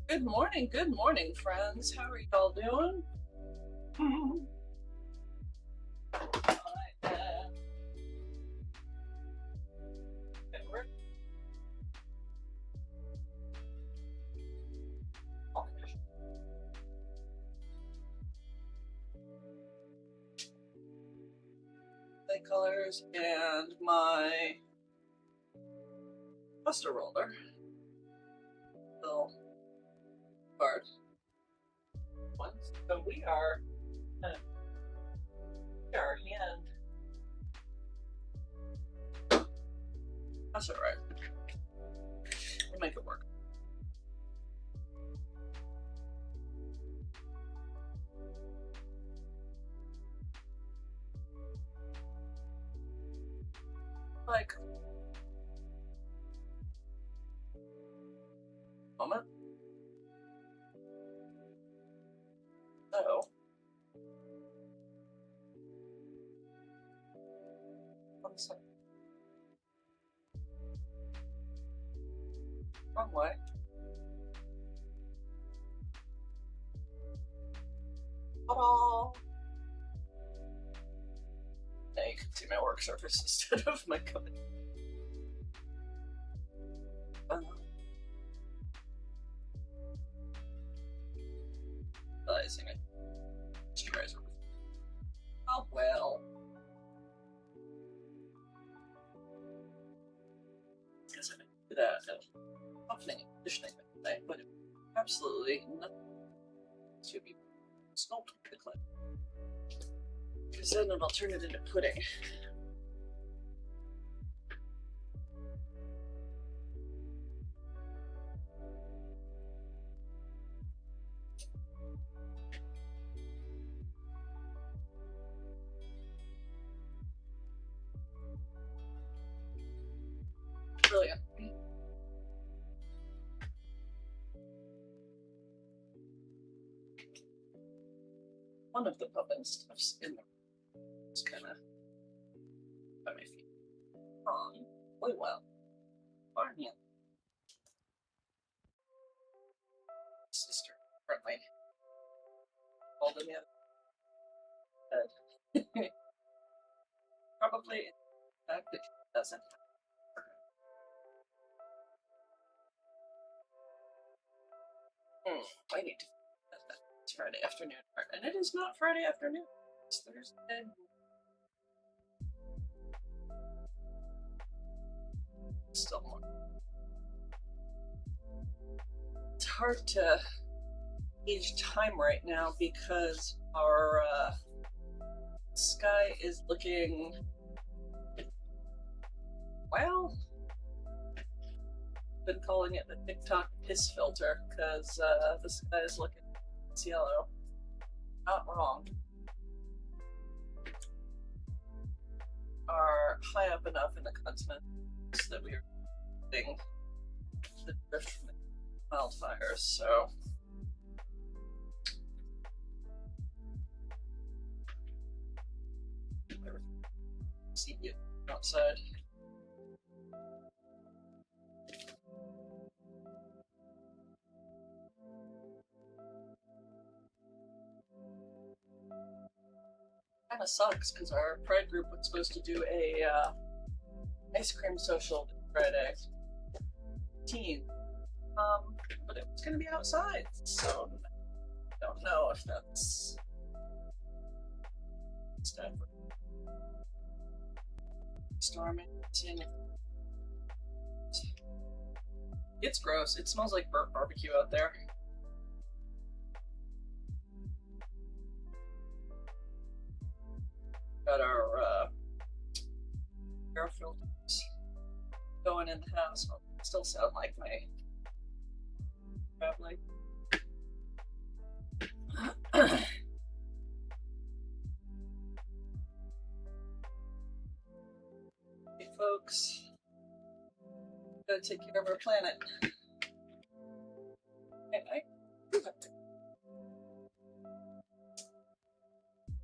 Good morning, friends. How are y'all doing? I am Edward. Light colors and my buster roller. Little card ones. So we are hand. That's alright. We'll make it work. Like moment. So 1 second. Wrong way. Ta-da! Now you can see my work surface instead of my code. Realizing it. You guys are. Oh well. Guess I didn't do that. Opening and conditioning thing, but absolutely nothing to be smoked with the clip. Because then I'll turn it into pudding. Brilliant. One of the pumping stuffs in there is kind of by my feet. Wait, well. Barney. Sister, friendly. Holding me up. Probably, in fact, it doesn't. I need to. It's Friday afternoon, and it is not Friday afternoon. It's Thursday. Still more. It's hard to gauge time right now because our sky is looking, well, been calling it the TikTok piss filter because the sky is looking yellow. Not wrong. Are high up enough in the continent that we are getting the drift from the wildfires, so see you outside. Kind of sucks because our pride group was supposed to do a ice cream social Friday. But it was going to be outside, so I don't know if that's storming. It's gross. It smells like burnt barbecue out there. Got our air filters going in the house. Well, still sound like my traveling. Hey folks, gotta take care of our planet.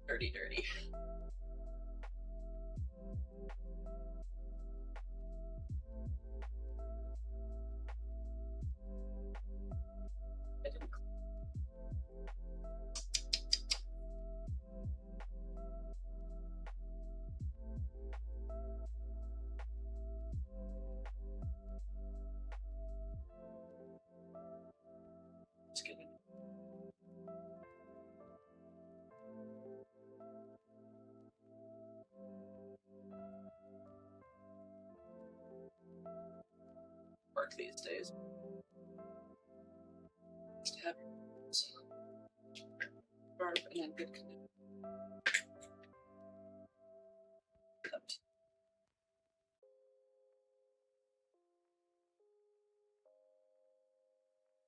Dirty. work these days. Just have sharp and in good condition.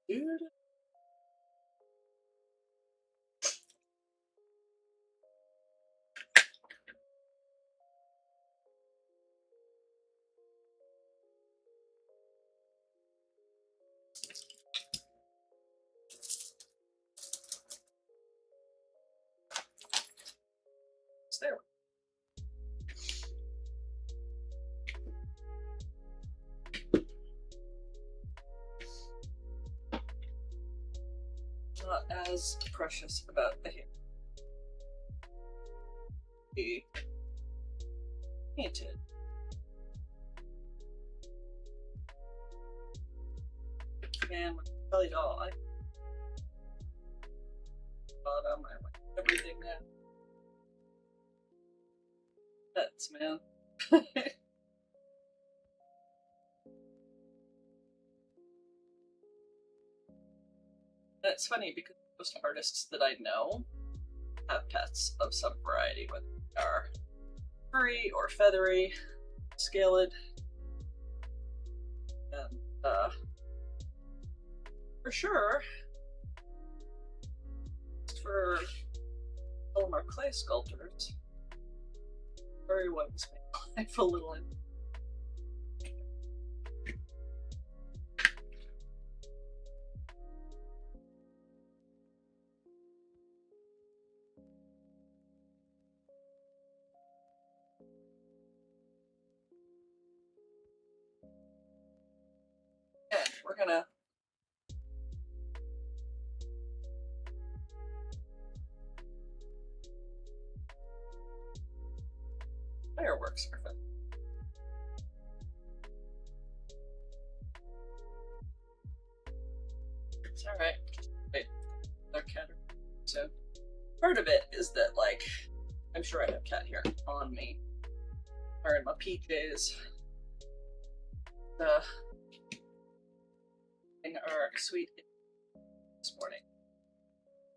Dude. It's there. Not as precious about the hair. Be painted. Man, with belly doll, I bottom, I like everything now. Pets, man. And it's funny because most artists that I know have pets of some variety, whether they are furry or feathery, scaled, and for sure, for Elmar clay sculptors, furry ones make life a little in. And we're gonna fireworks surface. It's alright. Wait, another cat. So part of it is that, like, I'm sure I have cat hair on me, or in my PJs. Our sweet this morning,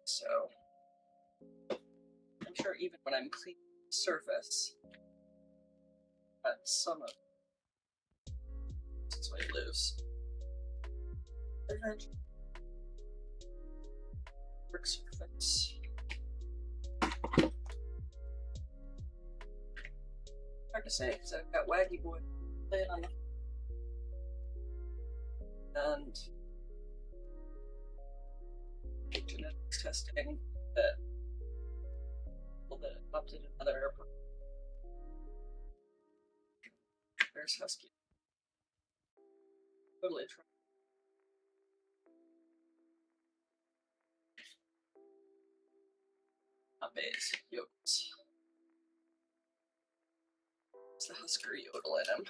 so I'm sure even when I'm cleaning the surface, some of this way loose. Work surface. Hard to say because I've got Waggy Boy laying on the and genetics testing that adopted another airport. There's Husky. Totally true. Not bays, yokes. It's the Husker yodel in him.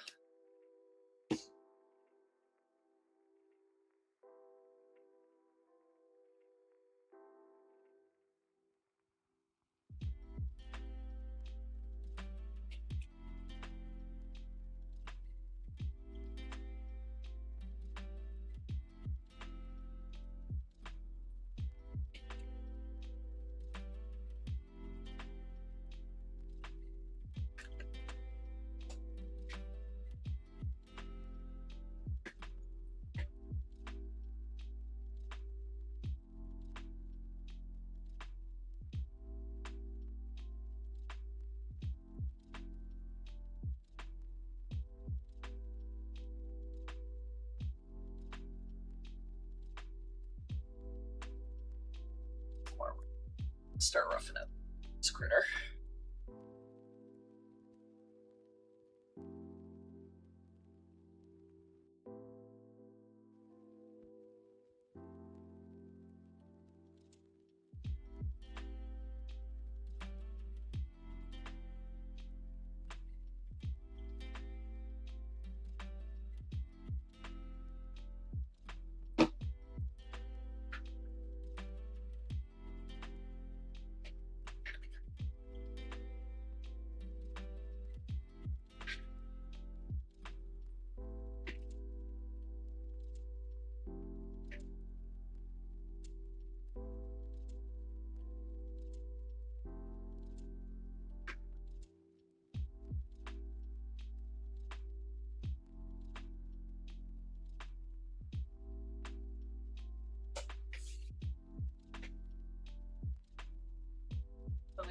Start roughing up this critter.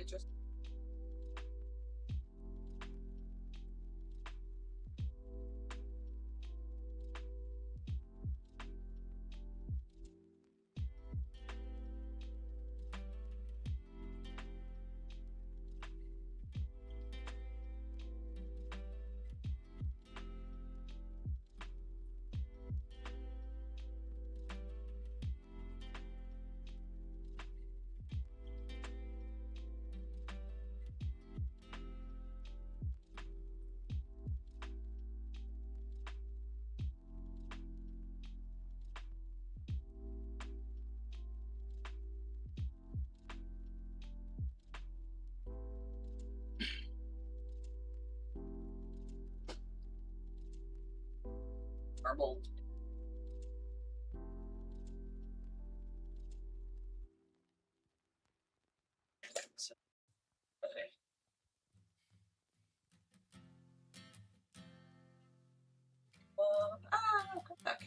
I just. Marble. Okay. Come back.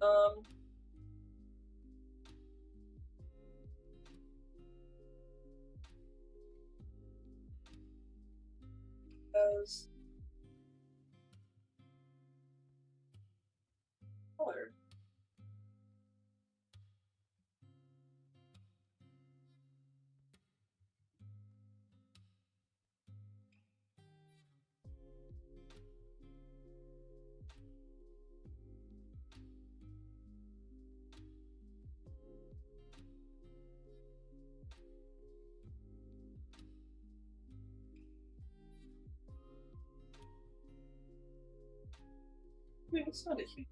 Um. As color. I mean, it's not a huge.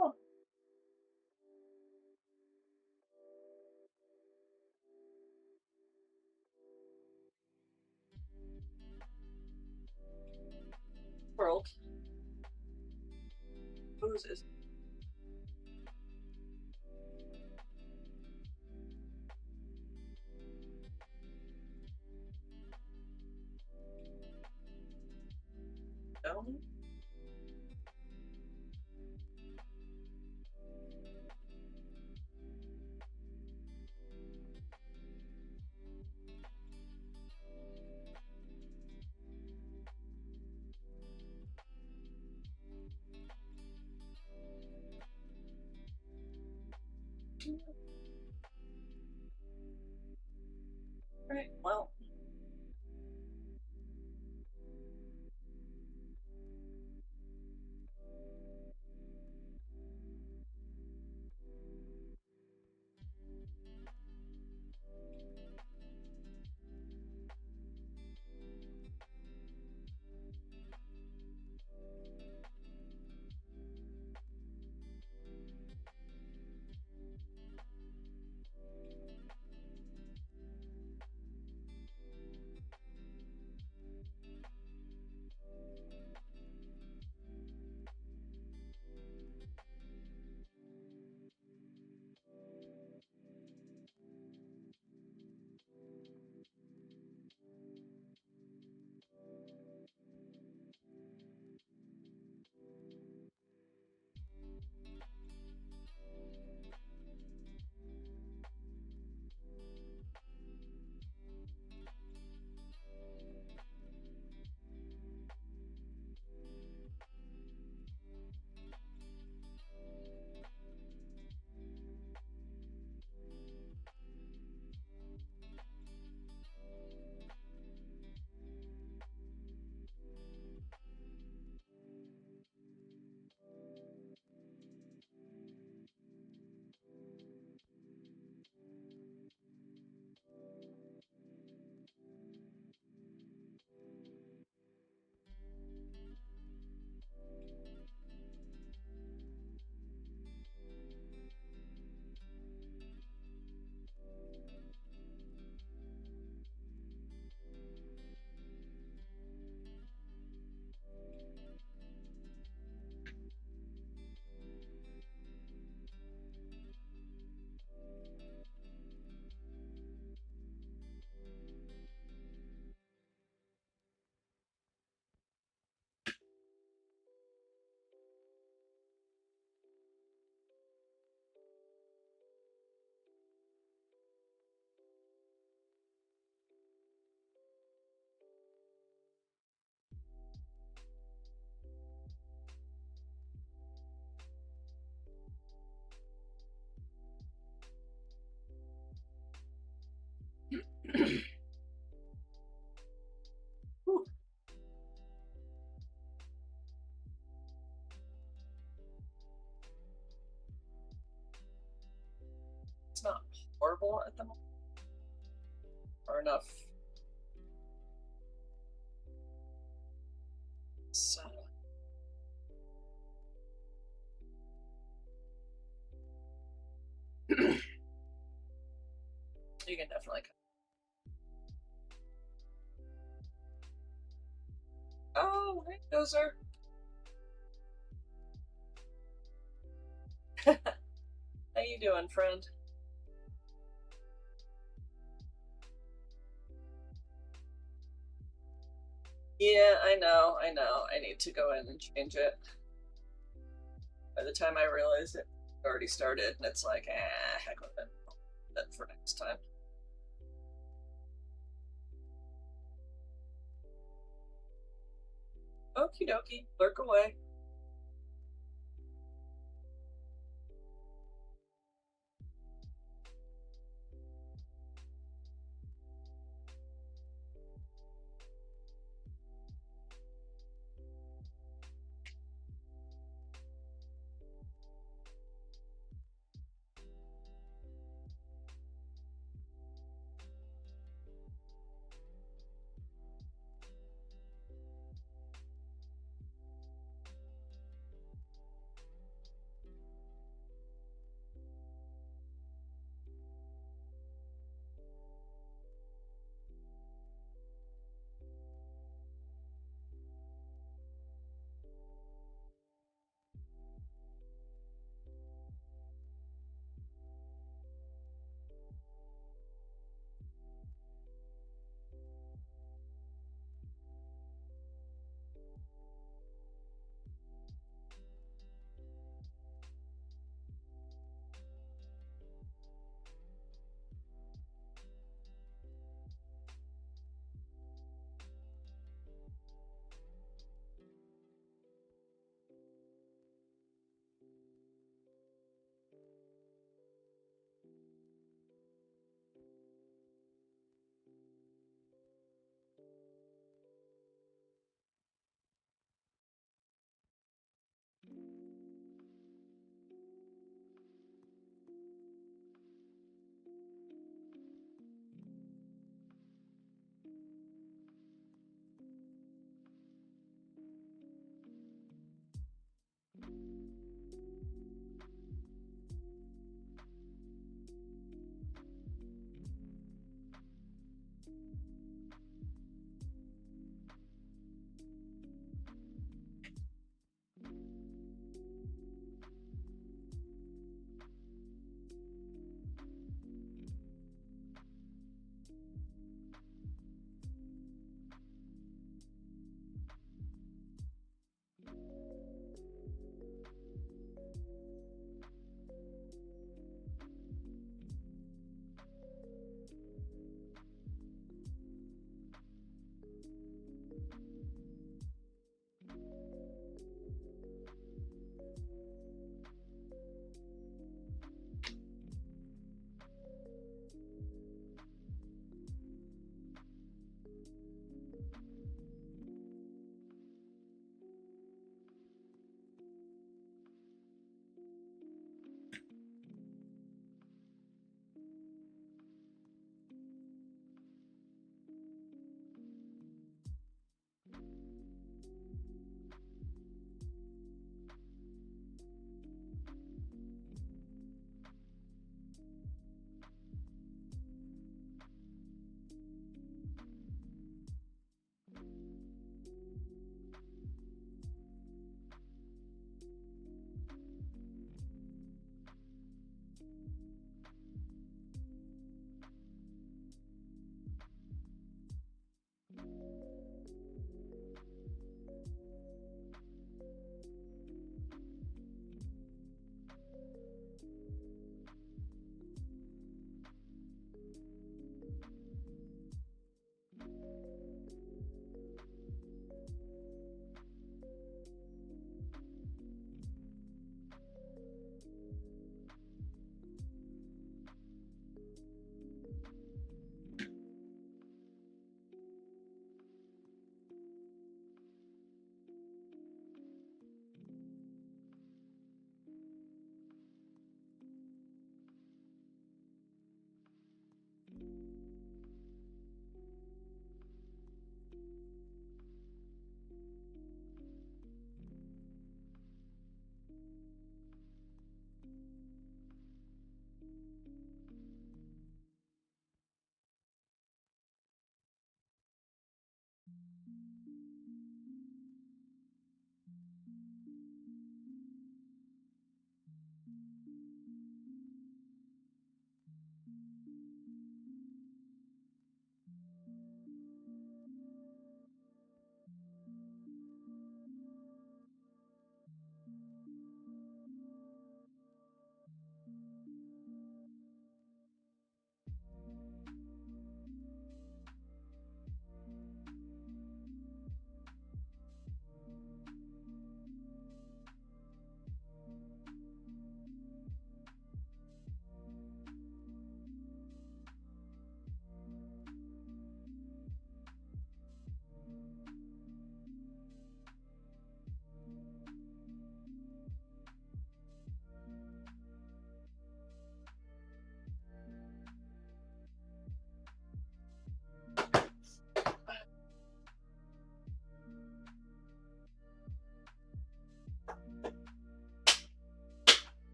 Oh, world. Moses. Down. Right. Well. It's not horrible at the moment. Or enough. So. You can definitely. Oh, hey, Dozer. How you doing, friend? Yeah, I know. I need to go in and change it. By the time I realize it already started, and it's like, heck with it. Then for next time. Okie dokie, lurk away.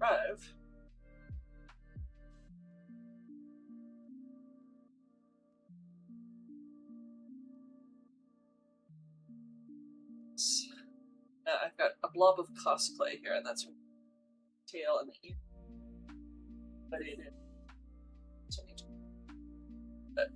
arrive. I've got a blob of cosplay here, and that's tail and the ear. But it is. But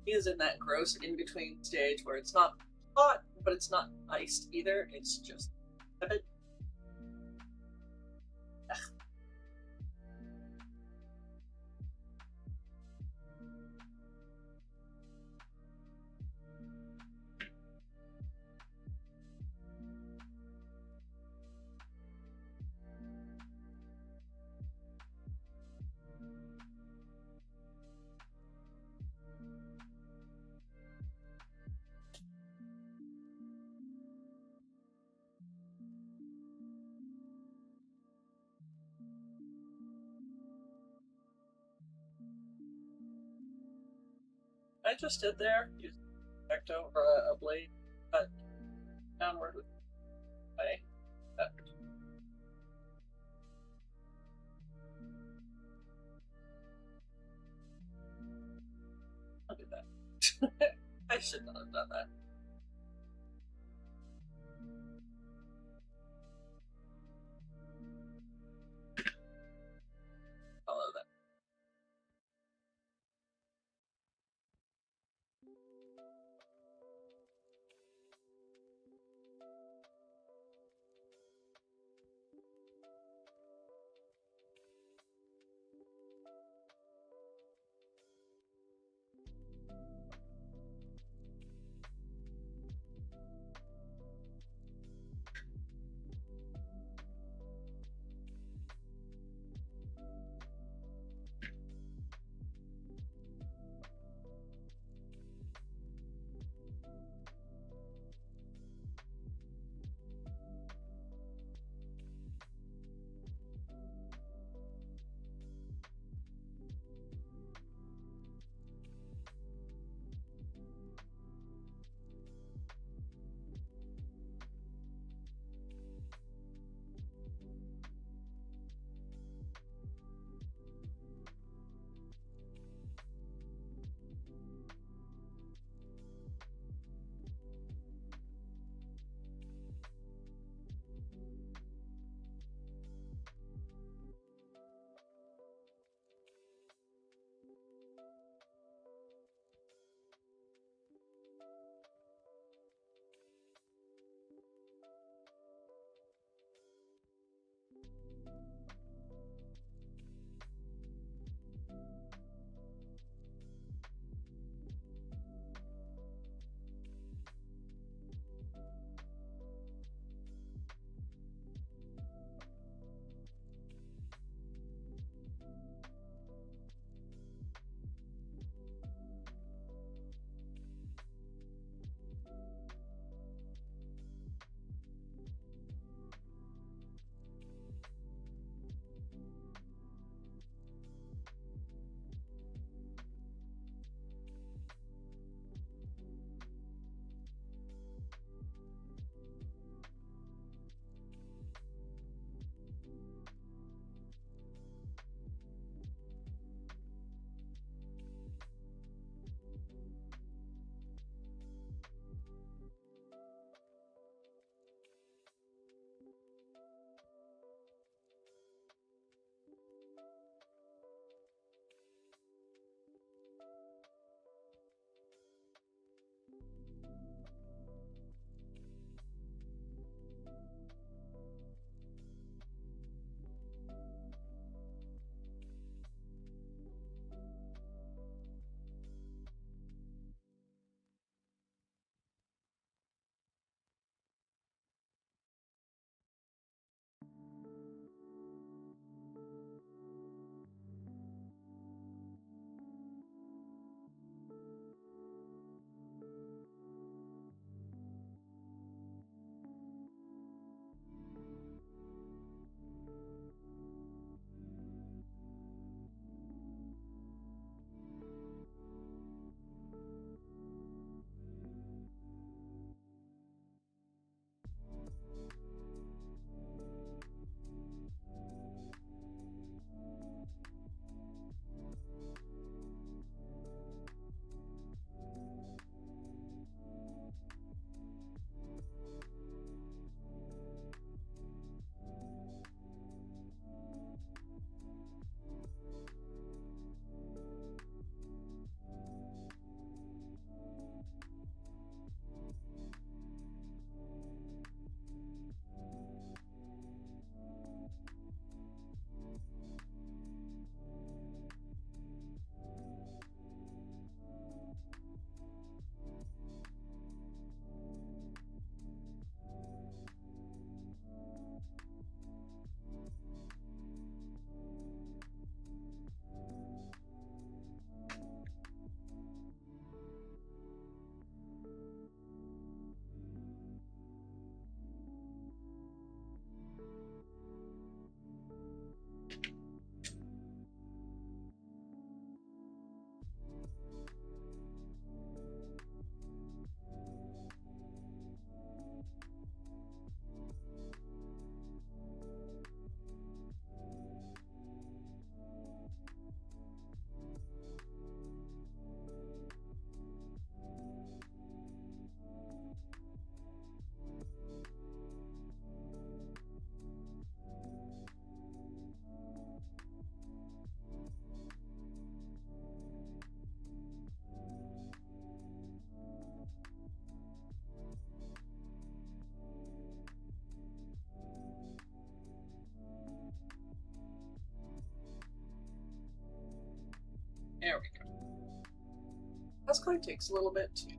he is in that gross in between stage where it's not hot, but it's not iced either. It's just a bit. I just did there. Use Ecto or a blade, cut downward with my. I'll do that. I should not have done that. Follow that. clay takes a little bit too.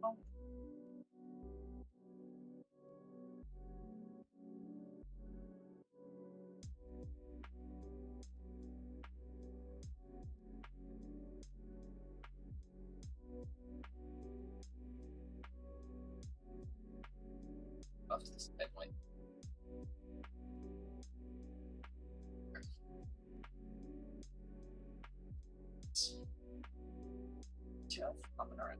Oh. Off this anyway. Jeff, I'm gonna run.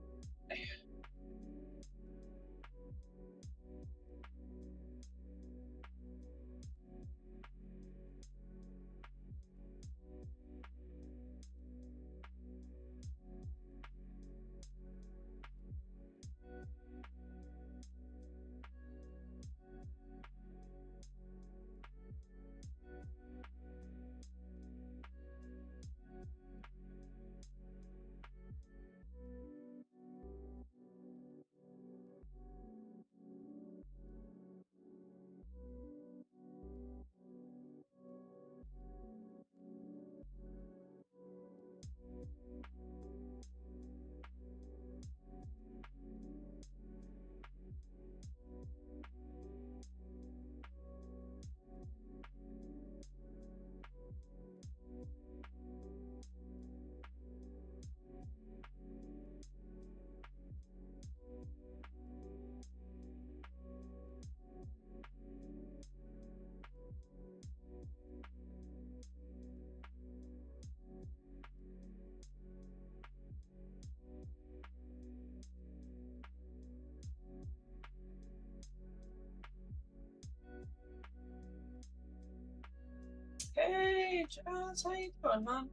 Hey, Jazz, how you doing, man?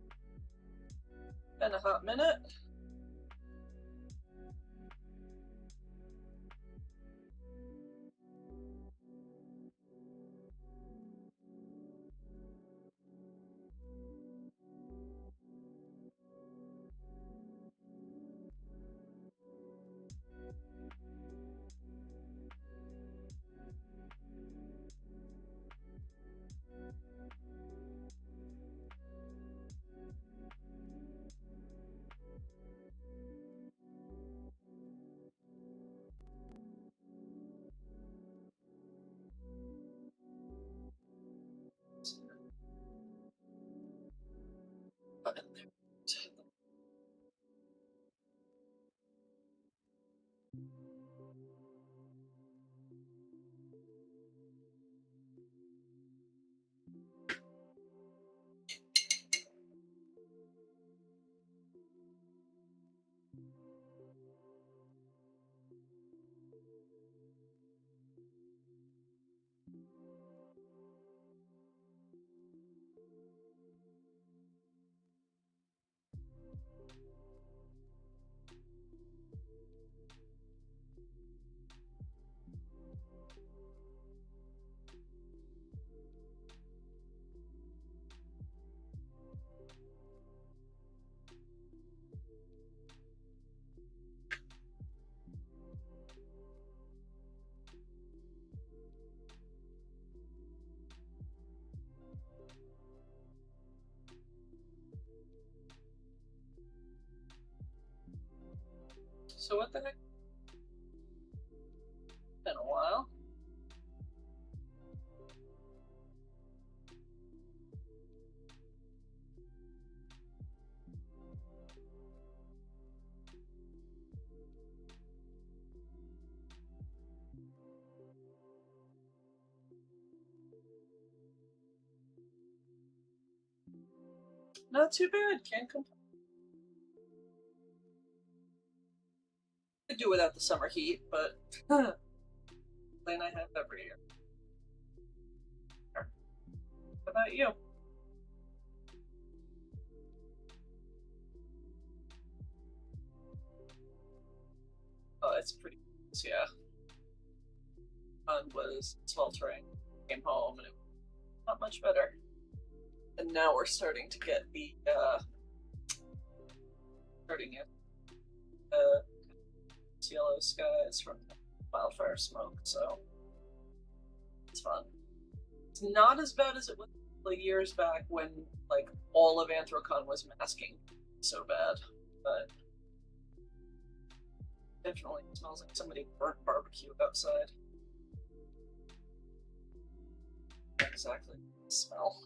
Been a hot minute. Button there. So what the heck? Been a while. Not too bad. Can't complain. Could do without the summer heat, but then I have every year. How about you? Oh, it's pretty. Yeah, sun was sweltering. Came home and it was not much better. And now we're starting to get the starting it yellow skies from wildfire smoke, so it's fun. It's not as bad as it was like years back when like all of Anthrocon was masking so bad, but definitely smells like somebody burnt barbecue outside. Not exactly the smell.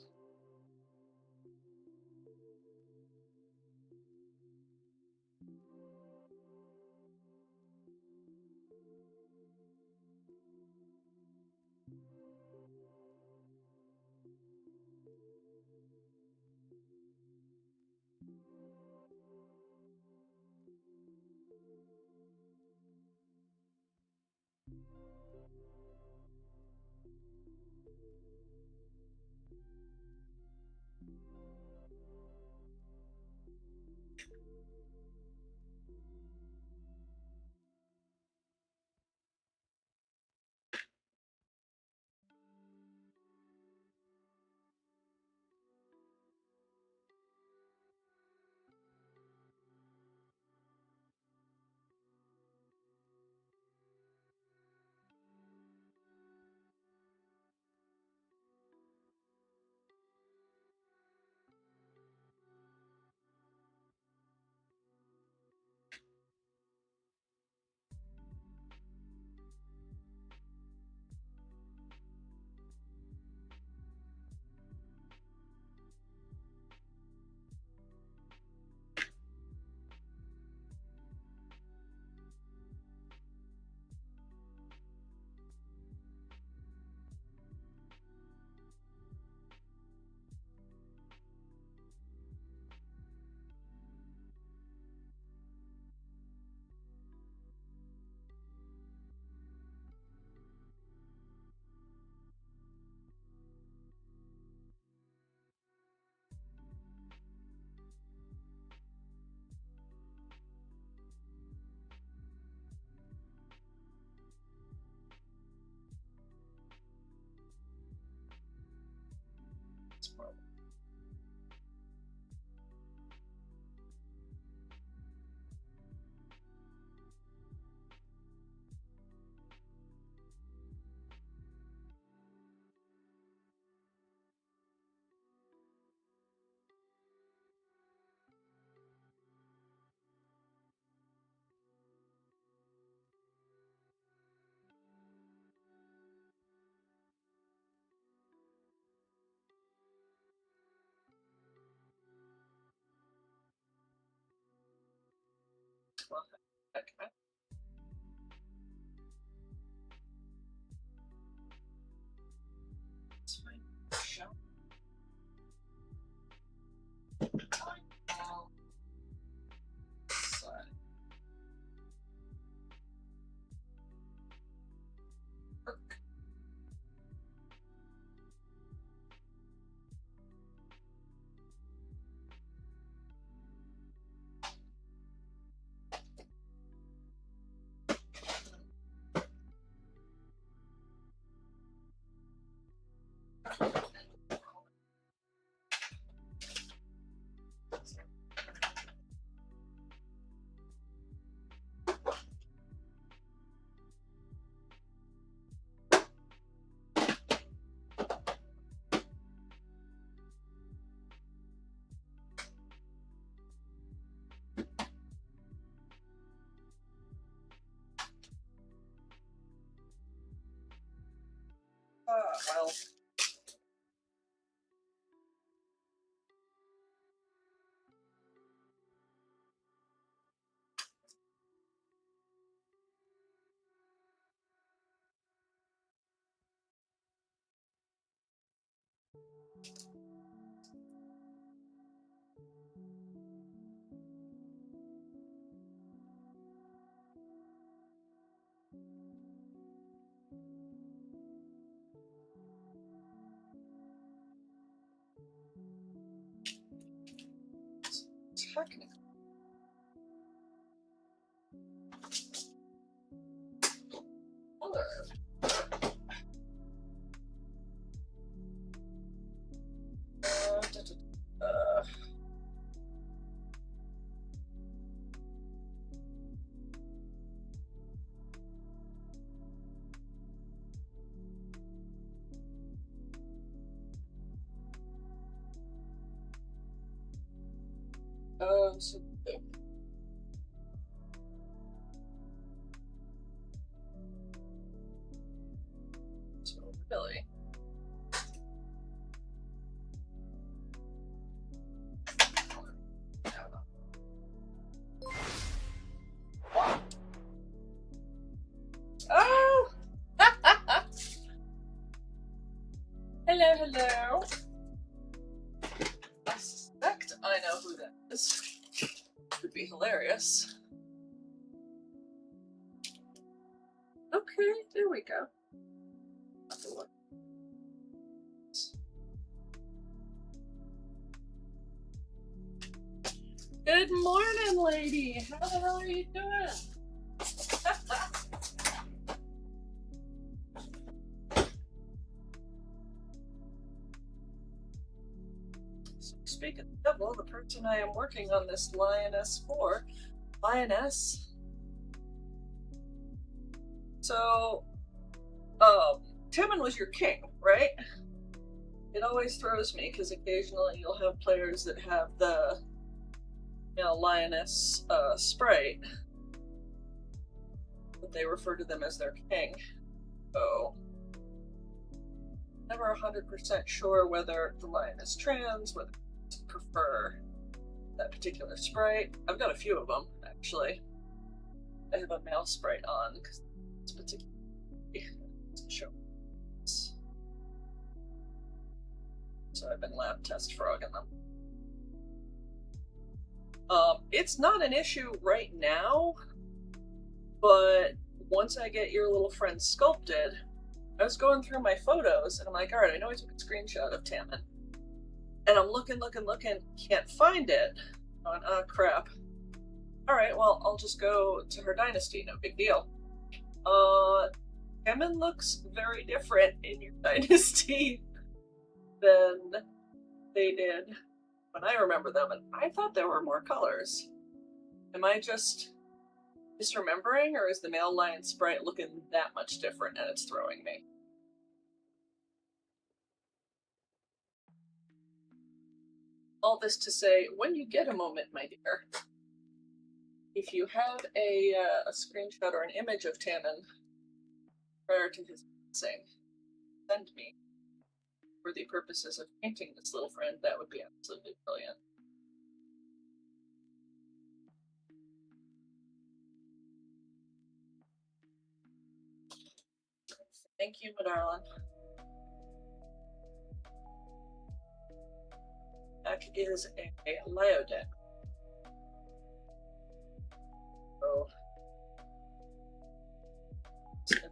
It's probably well, heck, it's fine. Show. Side. Work. Well, technically. Color. So really. Oh! Hello, hello. I suspect I know who that is. Could be hilarious. Okay, there we go. Good morning, lady. How the hell are you doing? So speaking of the devil, the person I am working on this lioness for, lioness. So, Timon was your king, right? It always throws me because occasionally you'll have players that have the, lioness sprite, but they refer to them as their king. So, never 100% sure whether the lion is trans, whether they prefer that particular sprite. I've got a few of them, actually. I have a male sprite on because it's particularly show. So I've been lab test frogging them. It's not an issue right now, but once I get your little friend sculpted, I was going through my photos and I'm like, alright, I know I took a screenshot of Tammin. And I'm looking, can't find it. I'm going, oh crap. Alright, well, I'll just go to her dynasty, no big deal. Tammin looks very different in your dynasty than they did when I remember them, and I thought there were more colors. Am I just misremembering, or is the male lion sprite looking that much different and it's throwing me? All this to say, when you get a moment, my dear, if you have a screenshot or an image of Tammin prior to his passing, send me. For the purposes of painting this little friend, that would be absolutely brilliant. Thank you, my darling. That is a Lyodeck. So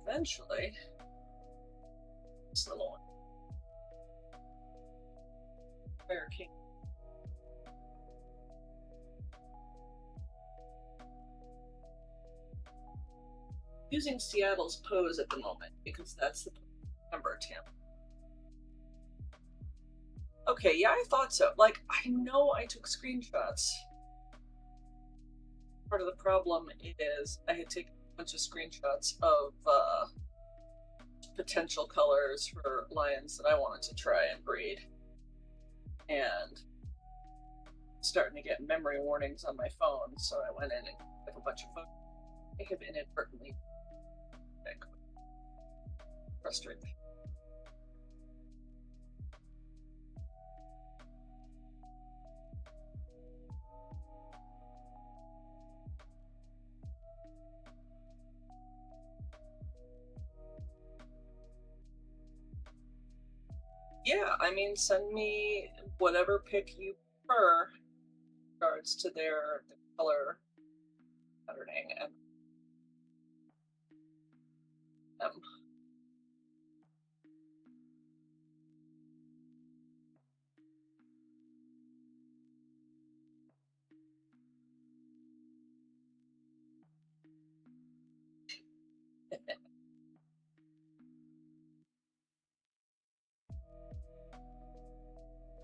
eventually, this little one. Fire King. Using Seattle's pose at the moment because that's the number 10. Okay, yeah, I thought so. Like, I know I took screenshots. Part of the problem is I had taken a bunch of screenshots of potential colors for lions that I wanted to try and breed. And starting to get memory warnings on my phone, so I went in and took a bunch of photos. I have inadvertently frustrated. Yeah, I mean, send me whatever pick you prefer in regards to their color patterning and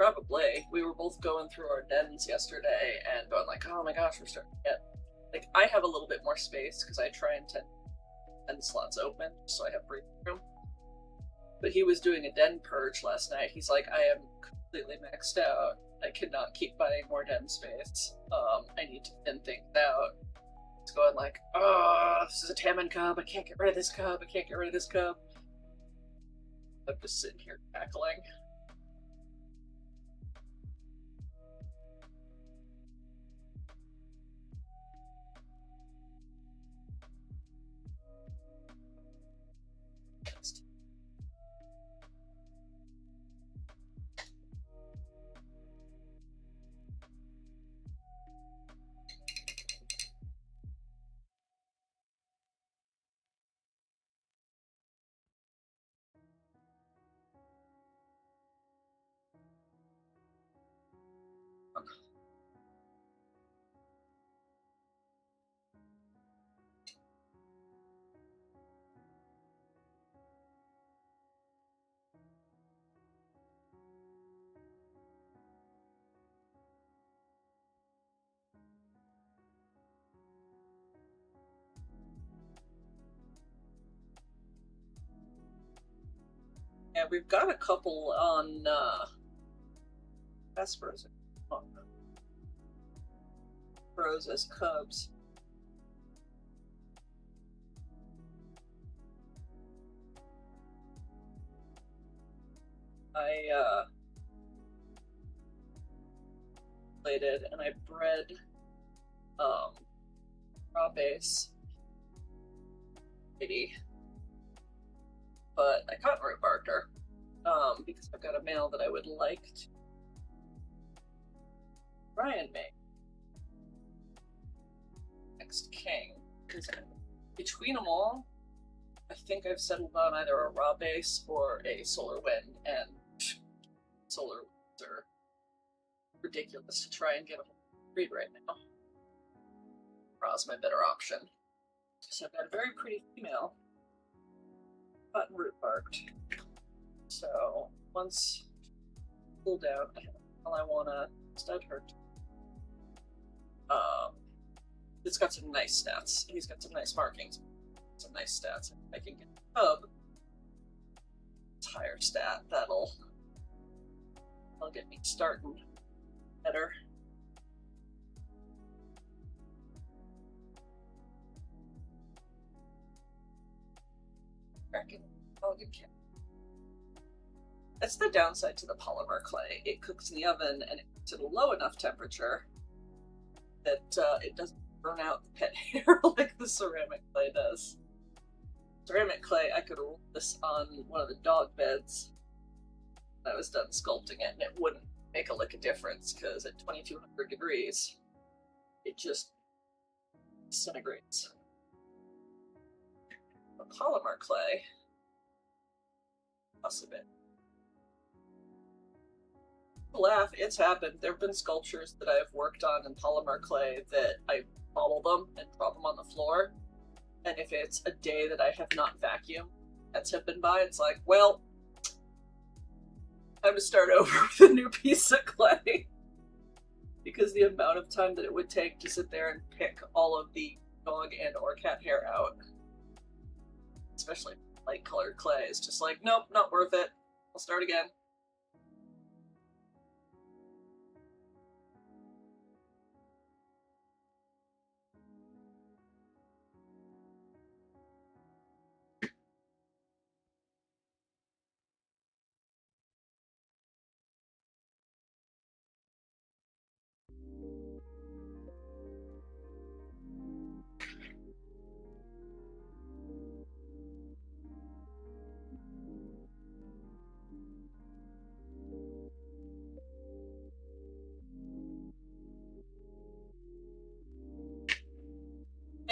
Probably. We were both going through our dens yesterday and going like, oh my gosh, we're starting to get... Like, I have a little bit more space because I try and 10 slots open so I have breathing room. But he was doing a den purge last night. He's like, I am completely maxed out. I cannot keep buying more den space. I need to thin things out. It's going like, oh, this is a Tammin cub. I can't get rid of this cub. I can't get rid of this cub. I'm just sitting here cackling. Yeah, we've got a couple on Vespers. Crows as cubs. I plated and I bred raw base lady. But I cotton root barked her because I've got a male that I would like to try and make next king. Because between them all, I think I've settled on either a raw base or a solar wind, and solar winds are ridiculous to try and get a breed right now. Raw's my better option. So I've got a very pretty female. Cotton root barked. So once pulled out, I want to stud her. It's got some nice stats. He's got some nice markings, some nice stats. If I can get a cub, higher stat, that'll get me starting better. That's the downside to the polymer clay. It cooks in the oven and it cooks at a low enough temperature that it doesn't burn out the pet hair like the ceramic clay does. Ceramic clay, I could roll this on one of the dog beds when I was done sculpting it, and it wouldn't make a lick of difference because at 2200 degrees, it just disintegrates. The polymer clay, plus a bit. Laugh, it's happened. There have been sculptures that I've worked on in polymer clay that I bottle them and drop them on the floor, and if it's a day that I have not vacuumed that's been by, it's like, well, time to start over with a new piece of clay. Because the amount of time that it would take to sit there and pick all of the dog and or cat hair out, especially light colored clay, is just like, nope, not worth it. I'll start again.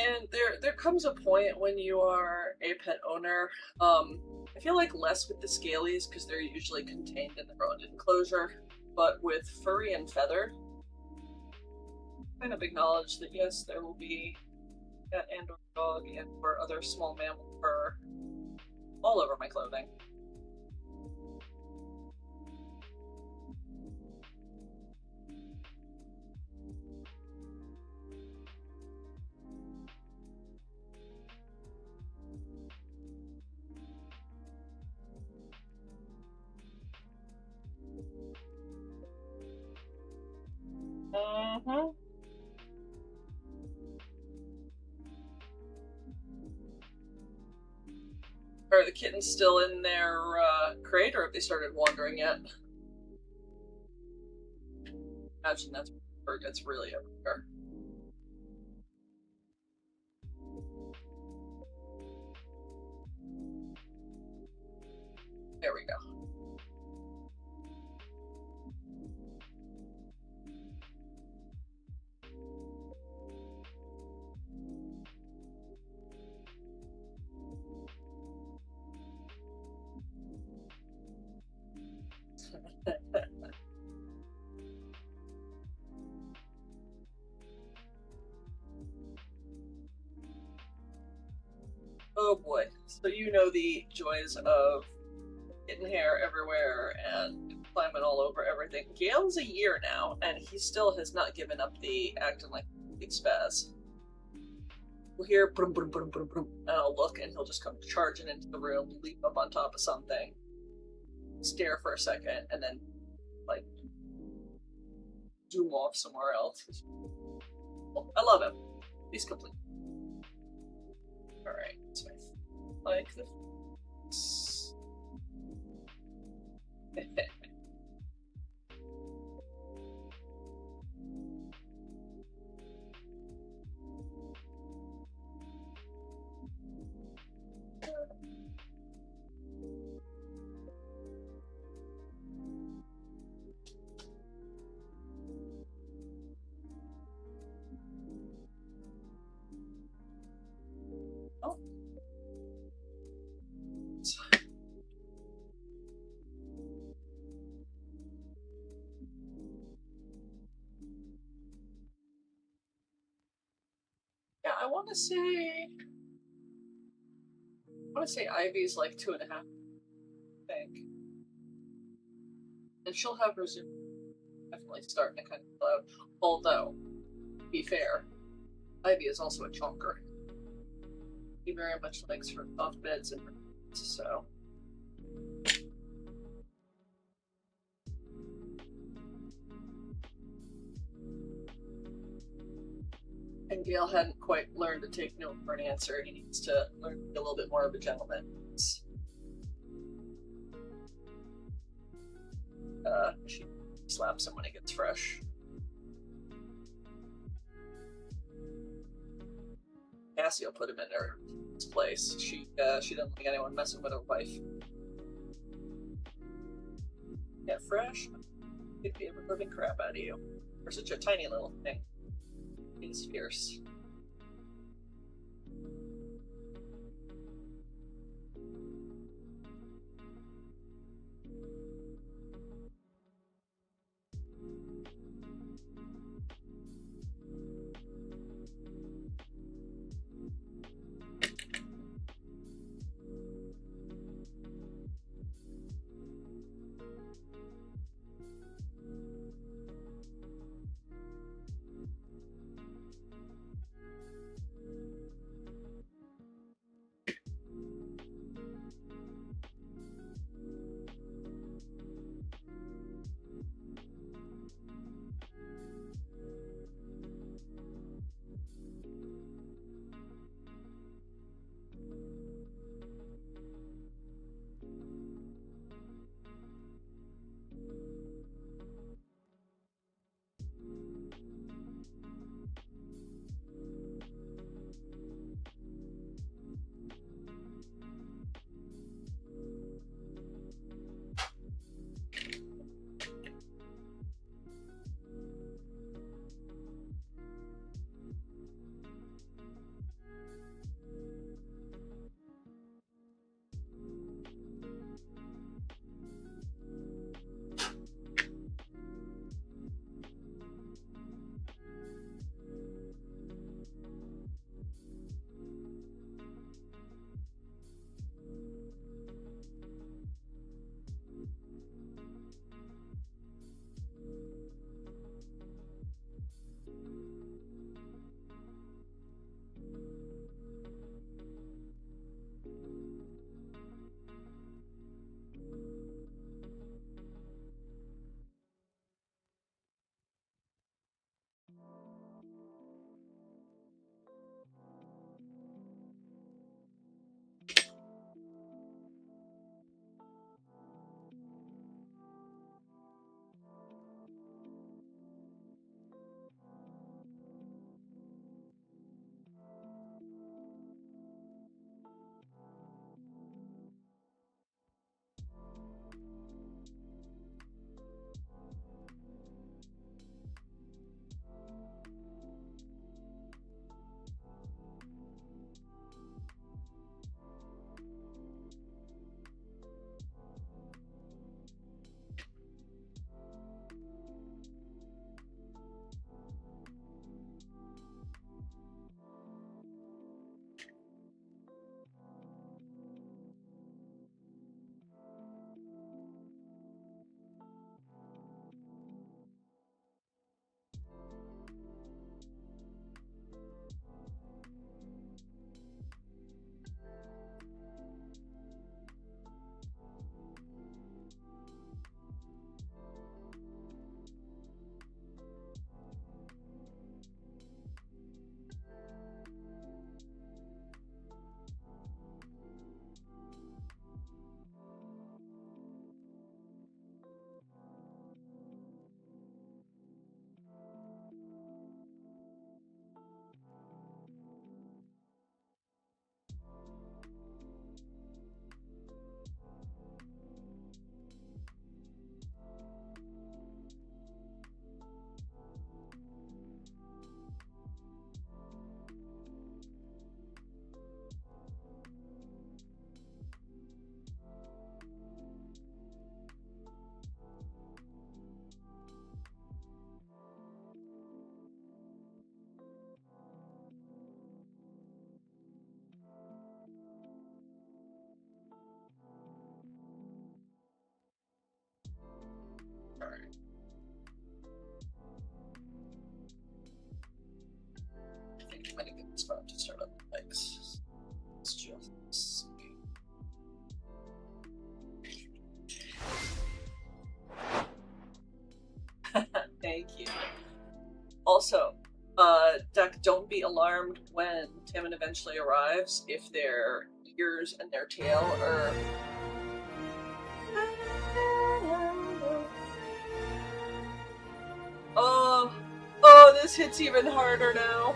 And there comes a point when you are a pet owner, I feel like less with the scalies because they're usually contained in their own enclosure, but with furry and feathered, kind of acknowledge that yes, there will be cat and or dog and or other small mammal fur all over my clothing. Are the kittens still in their crate, or have they started wandering yet? Imagine that's where it's really everywhere. There we go. Oh boy. So you know the joys of kitten hair everywhere and climbing all over everything. Gale's a year now, and he still has not given up the acting like a big spaz. We'll hear brum, brum, brum, brum, brum, and I'll look, and he'll just come charging into the room, leap up on top of something, stare for a second, and then, like, zoom off somewhere else. I love him. He's complete. Alright, so I like this. Oh. Yeah, I want to say Ivy's like 2.5, I think. And she'll have her Zoom definitely starting to kind of loud. Although, to be fair, Ivy is also a chonker. He very much likes her soft beds and her so. And Gale hadn't quite learned to take no for an answer. He needs to learn to be a little bit more of a gentleman. She slaps him when he gets fresh. Cassio put him in his place. She doesn't like anyone messing with her wife. Get fresh? It'd be a living crap out of you. For such a tiny little thing. He's fierce. also, Duck, don't be alarmed when Timon eventually arrives if their ears and their tail are. Oh, this hits even harder now.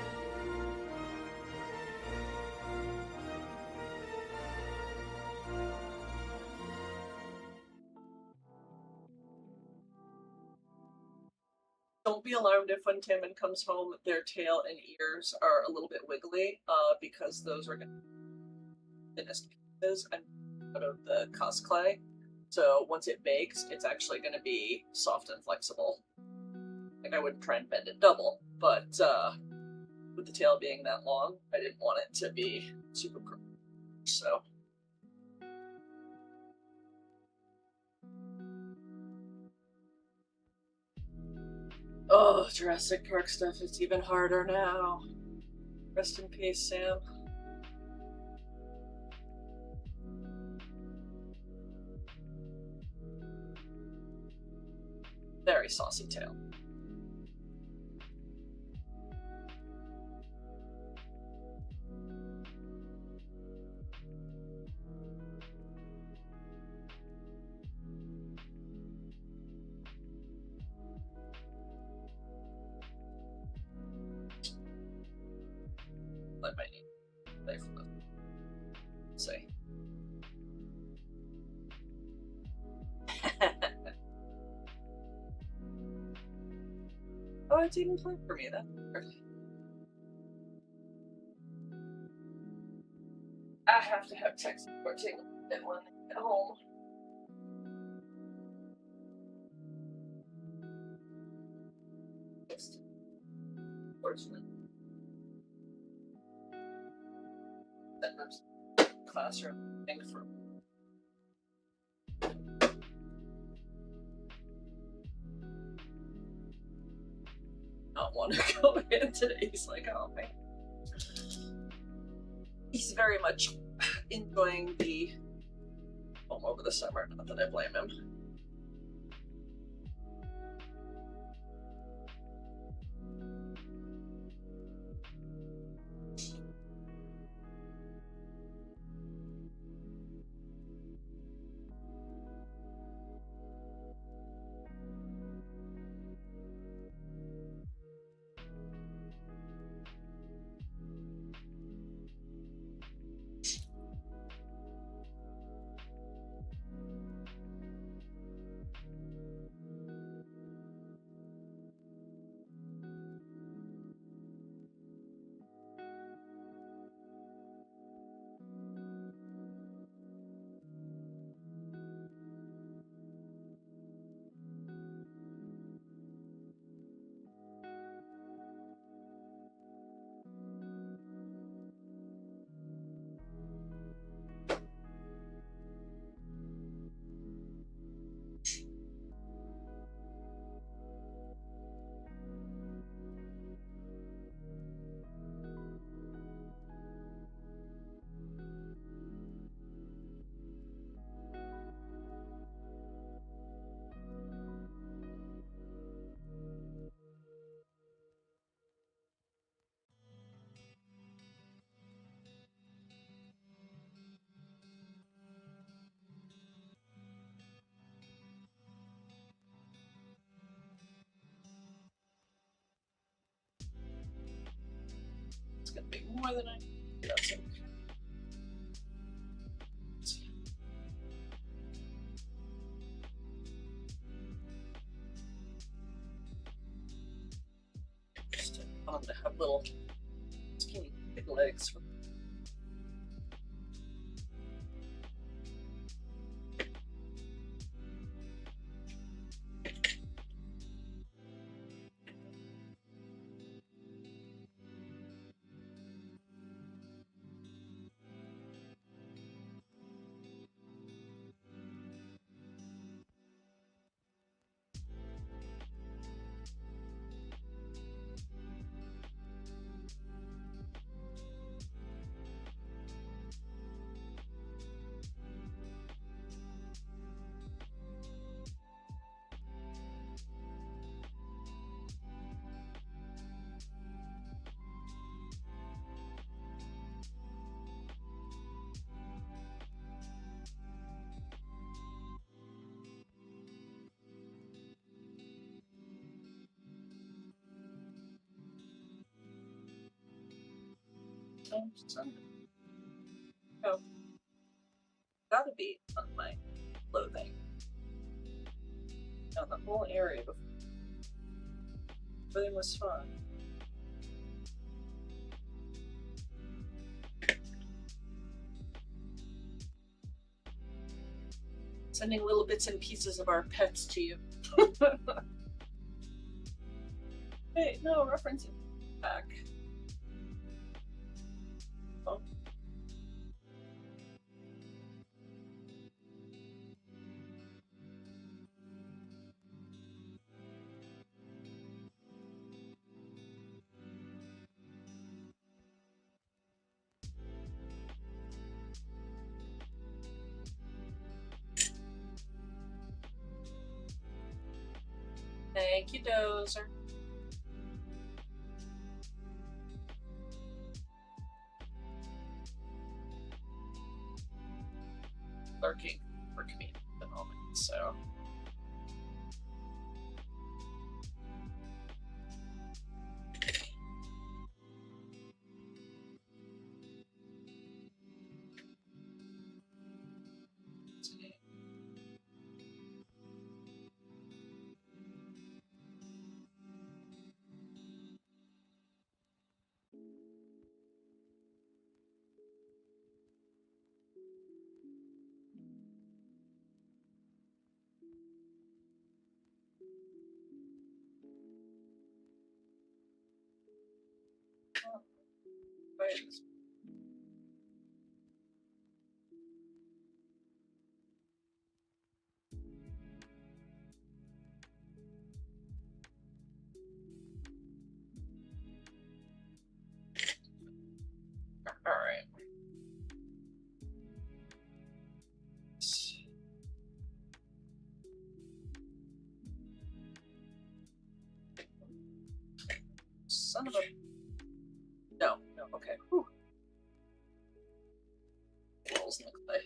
Don't be alarmed if when Timon comes home, their tail and ears are a little bit wiggly, because those are going to pieces and out of the cosplay. So once it bakes, it's actually going to be soft and flexible. Like, I wouldn't try and bend it double, but with the tail being that long, I didn't want it to be super crooked. So. Oh, Jurassic Park stuff is even harder now. Rest in peace, Sam. Very saucy tail. That might need life left. Say. Oh, it's even playing for me then. I have to have tech support take a bit when I get home. Just fortunate. That was classroom thing for not want to go in today. He's like, oh man. He's very much enjoying the home over the summer, not that I blame him. It's gonna be more than I. That's okay. Just fun to have little skinny big legs. So send it. Oh. Gotta be on my clothing. On the whole area before. Everything was fun. Sending little bits and pieces of our pets to you. Hey, no, referencing back. Oh. Thank you, Dozer. Lurking for me at the moment, so. Wait. Alright. Son of a. No, okay. Whew. Rolls in the clay.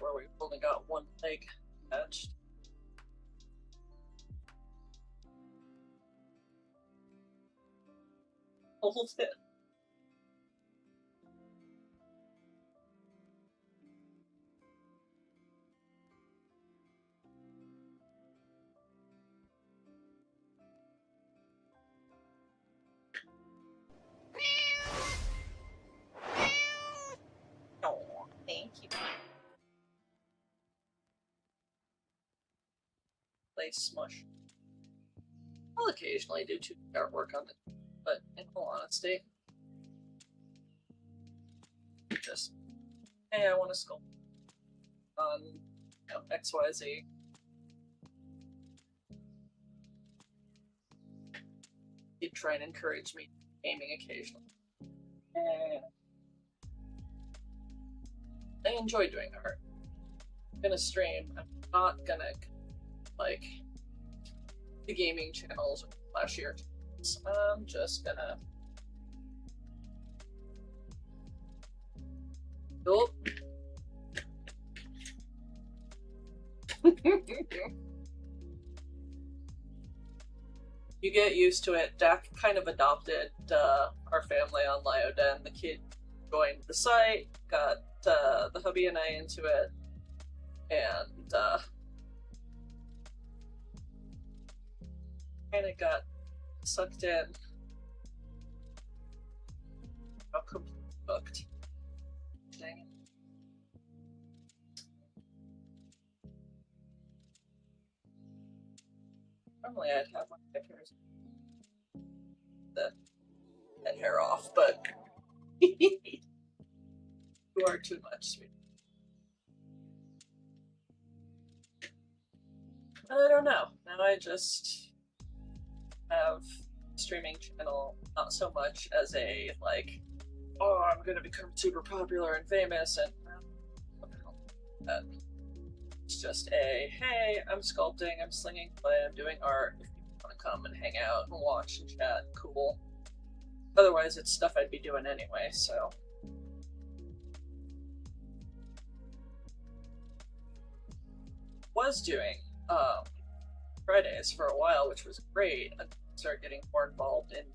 where we've only got one leg attached. Hold it. Oh, thank you. Play Smush. I'll occasionally do 2D artwork on it, but in all honesty, just, hey, I want to sculpt on XYZ. He'd try and encourage me gaming occasionally. And I enjoy doing art. I'm gonna stream. I'm not gonna like the gaming channels last year. I'm just gonna. Oh. You get used to it. Dak kind of adopted our family on Lyoden. The kid joined the site, got the hubby and I into it, and kind of got sucked in. I'm completely booked. Dang it. Normally I'd have my hairs that hair off, but you are too much, sweet. I don't know. Now I just have a streaming channel, not so much as a like, oh, I'm gonna become super popular and famous, and what the hell? It's just a, hey, I'm sculpting, I'm slinging clay, I'm doing art. If you want to come and hang out and watch and chat, cool. Otherwise, it's stuff I'd be doing anyway, so. Was doing Fridays for a while, which was great. I started getting more involved in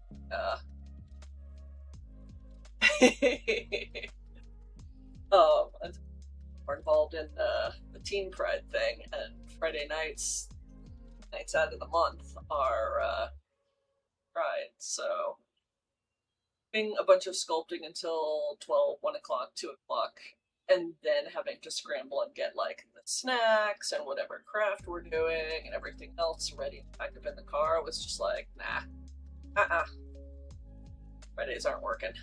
more involved in the Teen Pride thing, and Friday nights out of the month are Pride, so doing a bunch of sculpting until 12, 1 o'clock, 2 o'clock, and then having to scramble and get like the snacks and whatever craft we're doing and everything else ready and packed up in the car was just like, nah, Fridays aren't working.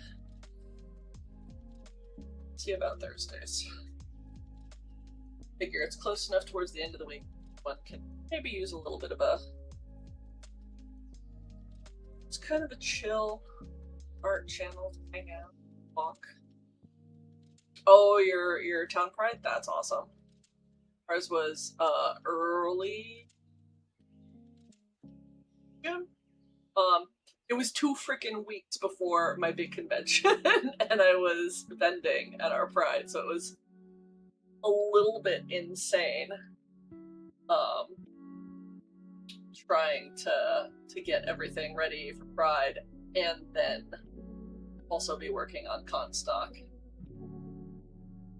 See about Thursdays. Figure it's close enough towards the end of the week one can maybe use a little bit of a, it's kind of a chill art channel to hang out, walk. Oh, your town pride? That's awesome. Ours was early June. It was 2 freaking weeks before my big convention, and I was vending at our pride, so it was a little bit insane. Trying to get everything ready for Pride, and then also be working on con stock.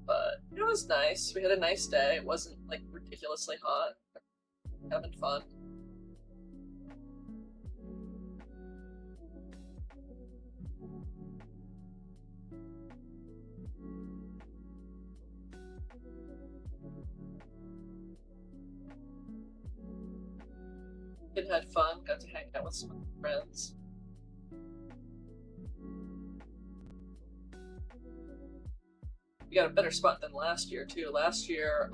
But it was nice. We had a nice day. It wasn't like ridiculously hot. Having fun. It had fun. Got to hang out with some friends. We got a better spot than last year too. Last year,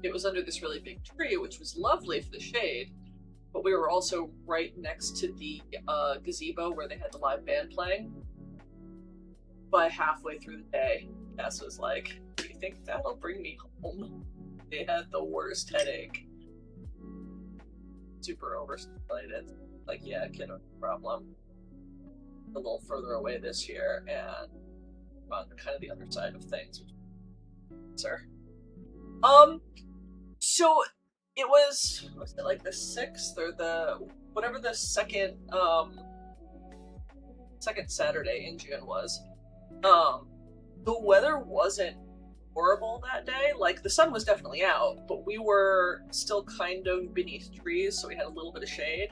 it was under this really big tree, which was lovely for the shade, but we were also right next to the gazebo where they had the live band playing. By halfway through the day, Cass was like, "Do you think that'll bring me home?" They had the worst headache. Super overstimulated. Like, yeah, kid, no problem. A little further away this year, and on kind of the other side of things. Sir. So it was it like the 6th or the whatever the second Saturday in June was. The weather wasn't horrible that day. Like the sun was definitely out, but we were still kind of beneath trees, so we had a little bit of shade.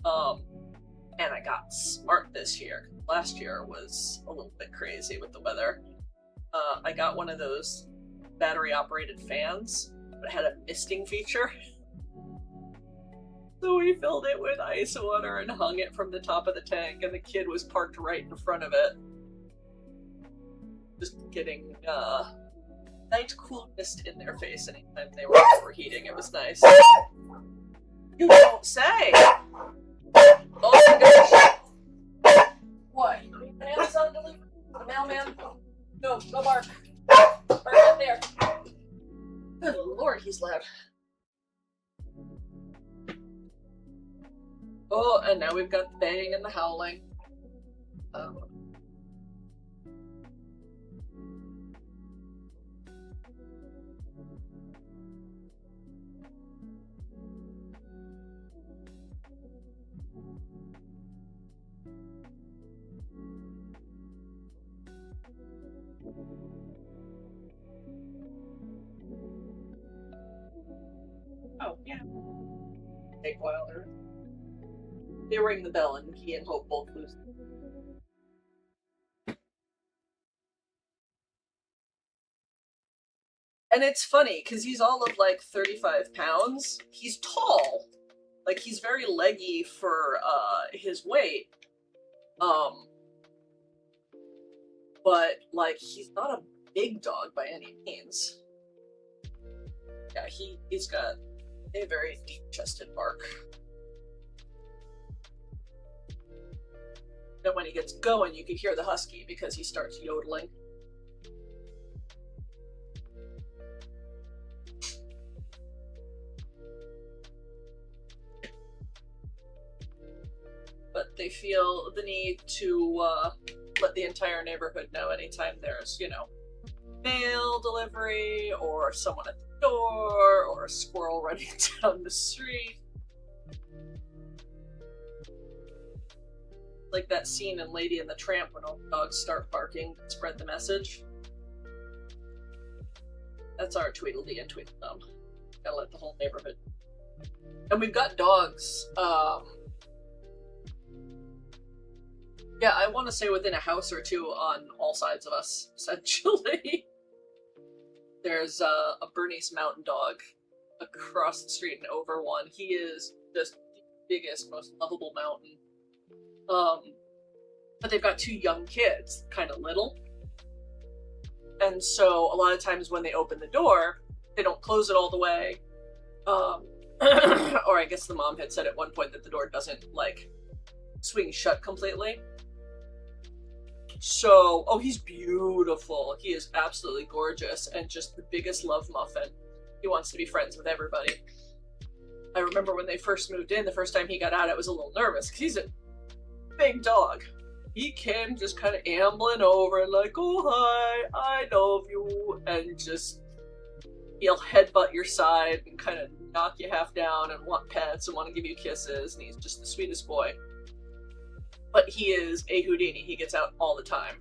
And I got smart this year. Last year was a little bit crazy with the weather. I got one of those battery operated fans, but it had a misting feature. So we filled it with ice water and hung it from the top of the tank, and the kid was parked right in front of it. Just getting nice cool mist in their face anytime they were overheating. It was nice. You don't say! Oh my gosh! What? Amazon delivery? The mailman? No, go bark. Bark right there. Good lord, he's loud. Oh, and now we've got the banging and the howling. Oh, yeah. Take Wilder. They ring the bell and he and Hope both lose. And it's funny, because he's all of like 35 pounds. He's tall. Like, he's very leggy for his weight. But, like, he's not a big dog by any means. Yeah, he's got a very deep-chested bark. And when he gets going, you can hear the husky because he starts yodeling. But they feel the need to let the entire neighborhood know anytime there's, you know, mail delivery, or someone at the door, or a squirrel running down the street. Like that scene in Lady and the Tramp when all the dogs start barking to spread the message. That's our Tweedledee and Tweedledum. Gotta let the whole neighborhood. And we've got dogs. Yeah, I want to say within a house or two on all sides of us, essentially. There's a Bernese Mountain Dog across the street and over one. He is just the biggest, most lovable mountain. But they've got 2 young kids, kind of little. And so a lot of times when they open the door, they don't close it all the way. Or I guess the mom had said at one point that the door doesn't, like, swing shut completely. So, oh, he's beautiful. He is absolutely gorgeous and just the biggest love muffin. He wants to be friends with everybody. I remember when they first moved in, the first time he got out, I was a little nervous because he's a big dog. He came just kind of ambling over and like, oh, hi, I love you, and just, he'll headbutt your side and kind of knock you half down and want pets and want to give you kisses, and he's just the sweetest boy. But he is a Houdini. He gets out all the time.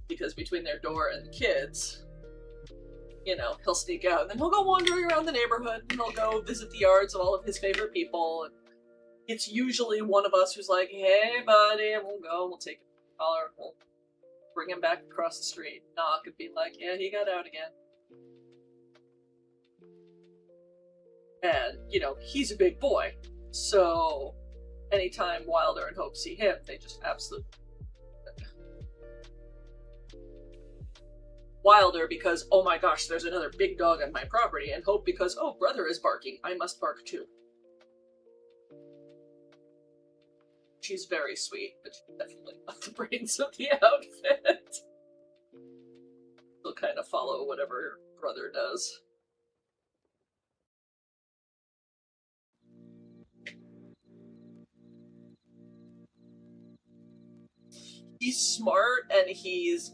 Because between their door and the kids, you know, he'll sneak out. And then he'll go wandering around the neighborhood, and he'll go visit the yards of all of his favorite people. And it's usually one of us who's like, hey, buddy, and we'll go, we'll take him to the collar, we'll bring him back across the street, knock, and be like, yeah, he got out again. And, you know, he's a big boy. So anytime Wilder and Hope see him, they just absolutely... Wilder because, oh my gosh, there's another big dog on my property, and Hope because, oh, brother is barking, I must bark too. She's very sweet, but she's definitely not the brains of the outfit. She'll kind of follow whatever her brother does. He's smart, and he's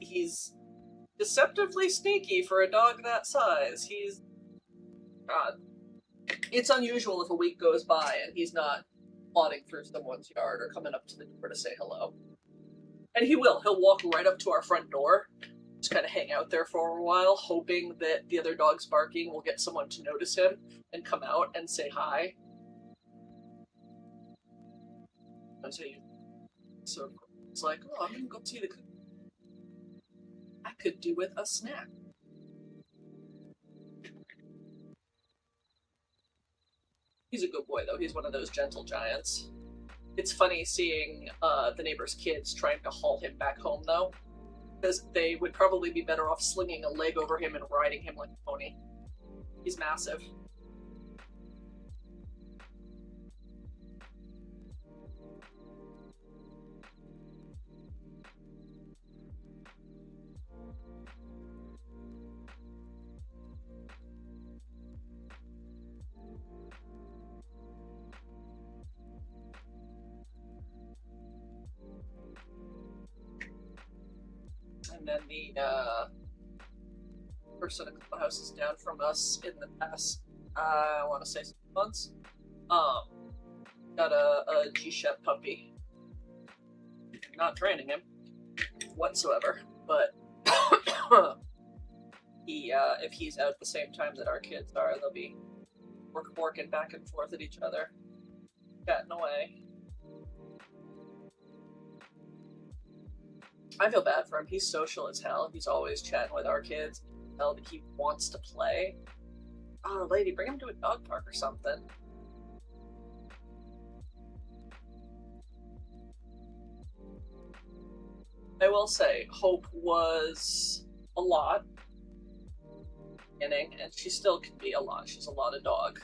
deceptively sneaky for a dog that size. He's God. It's unusual if a week goes by and he's not plodding through someone's yard or coming up to the door to say hello. And he will. He'll walk right up to our front door, just kind of hang out there for a while, hoping that the other dog's barking will get someone to notice him and come out and say hi. So it's like, oh, I'm gonna go see the cook. I could do with a snack. He's a good boy, though. He's one of those gentle giants. It's funny seeing the neighbor's kids trying to haul him back home, though, because they would probably be better off slinging a leg over him and riding him like a pony. He's massive. And then the person a couple houses down from us in the past, I want to say 6 months, got a G-Shep puppy. Not training him whatsoever, but he, if he's out at the same time that our kids are, they'll be working back and forth at each other, chatting away. I feel bad for him. He's social as hell. He's always chatting with our kids. Tell that he wants to play. Oh, lady, bring him to a dog park or something. I will say, Hope was a lot, and she still can be a lot. She's a lot of dog.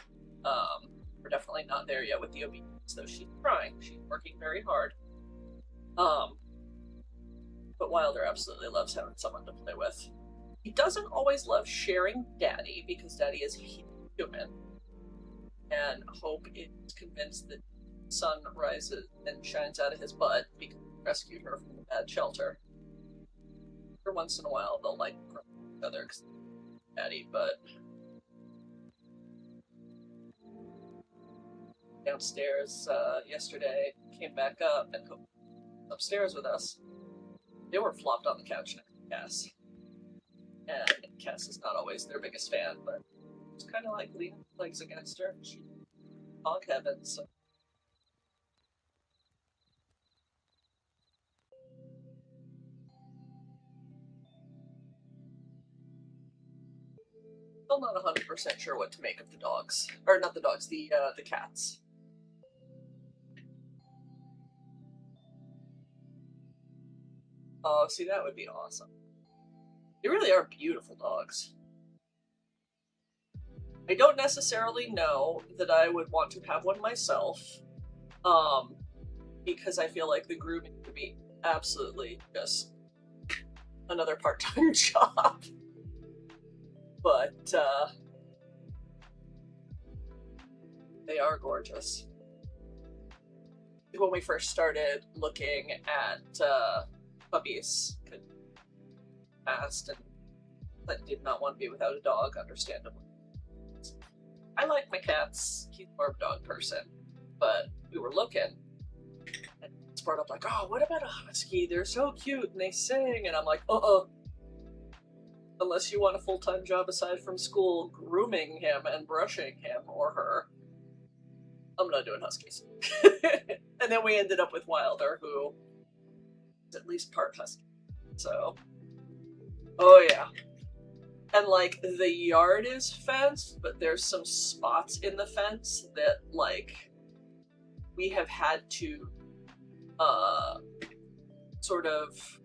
We're definitely not there yet with the obedience, though she's trying. She's working very hard. But Wilder absolutely loves having someone to play with. He doesn't always love sharing Daddy, because Daddy is human. And Hope is convinced that the sun rises and shines out of his butt because he rescued her from a bad shelter. For once in a while, they'll like each other because Daddy, but downstairs yesterday, came back up and Hope was upstairs with us. They were flopped on the couch next to Cass. And Cass is not always their biggest fan, but it's kind of like leaning legs against her. She's dog heaven, so. Still not 100% sure what to make of the dogs. Or not the dogs, the cats. Oh, see, that would be awesome. They really are beautiful dogs. I don't necessarily know that I would want to have one myself, because I feel like the grooming would be absolutely just another part-time job. But, they are gorgeous. When we first started looking at, puppies, asked and but did not want to be without a dog, understandably. I like my cats. He's more of a dog person, but we were looking and it's brought up like, oh, what about a husky? They're so cute and they sing, and I'm like, unless you want a full-time job aside from school grooming him and brushing him or her, I'm not doing huskies. And then we ended up with Wilder, who is at least part husky. So, oh yeah. And like, the yard is fenced, but there's some spots in the fence that, like, we have had to, sort of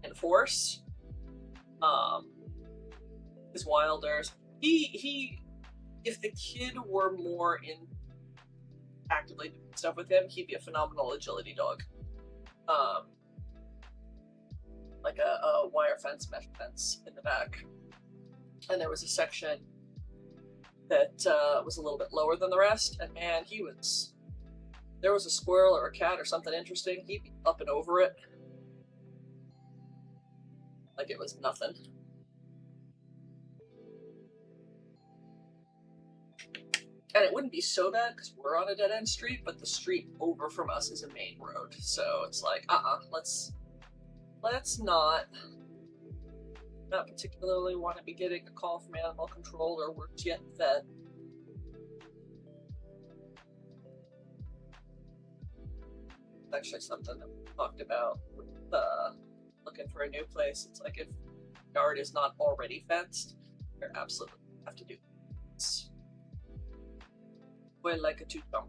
enforce. His Wilders. He, if the kid were more in actively doing stuff with him, he'd be a phenomenal agility dog. Like a wire fence, mesh fence in the back. And there was a section that was a little bit lower than the rest, and man, there was a squirrel or a cat or something interesting, he'd be up and over it. Like it was nothing. And it wouldn't be so bad because we're on a dead end street, but the street over from us is a main road. So it's like, let's not particularly want to be getting a call from animal control or worse yet, vet. Actually something that we talked about with looking for a new place. It's like if the yard is not already fenced, you absolutely have to do this. Well, like a two jump.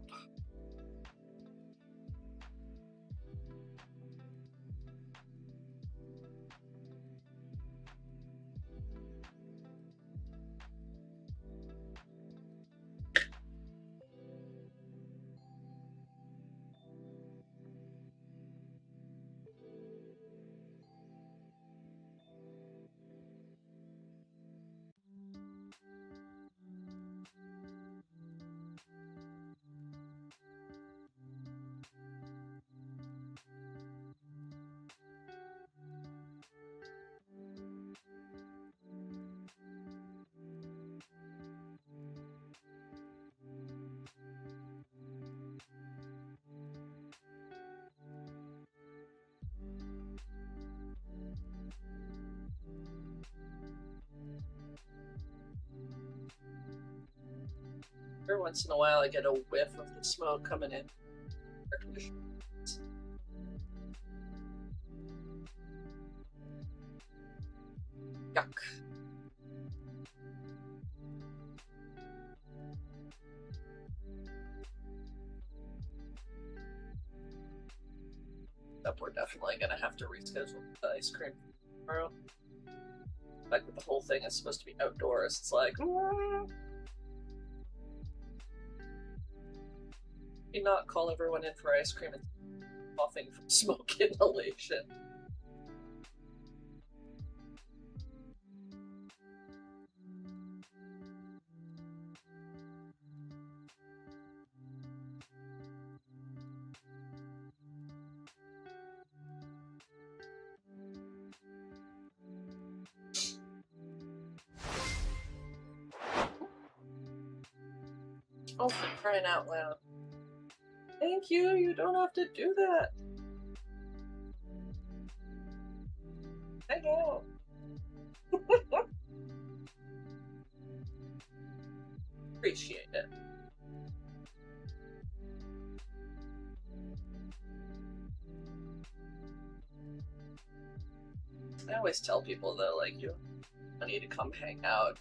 Every once in a while I get a whiff of the smoke coming in. Air conditioning. Yuck. Up, we're definitely gonna have to reschedule the ice cream tomorrow. Like the whole thing is supposed to be outdoors. It's like, you not call everyone in for ice cream and coughing from smoke inhalation. Oh, for crying out loud. Thank you, you don't have to do that. I know. Appreciate it. I always tell people that, like, you need to come hang out.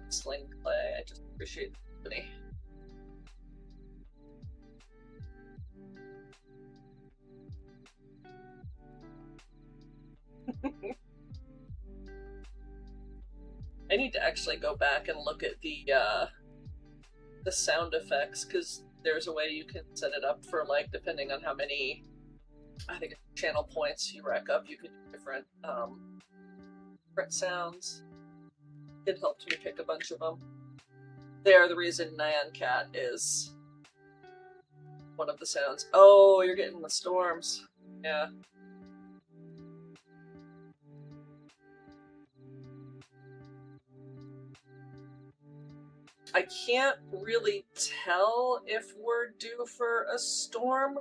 Sling clay, I just appreciate the company. I need to actually go back and look at the sound effects, because there's a way you can set it up for, like, depending on how many, I think, channel points you rack up, you can do different sounds. It helped me pick a bunch of them. They're the reason Nyan Cat is one of the sounds. Oh, you're getting the storms. Yeah. I can't really tell if we're due for a storm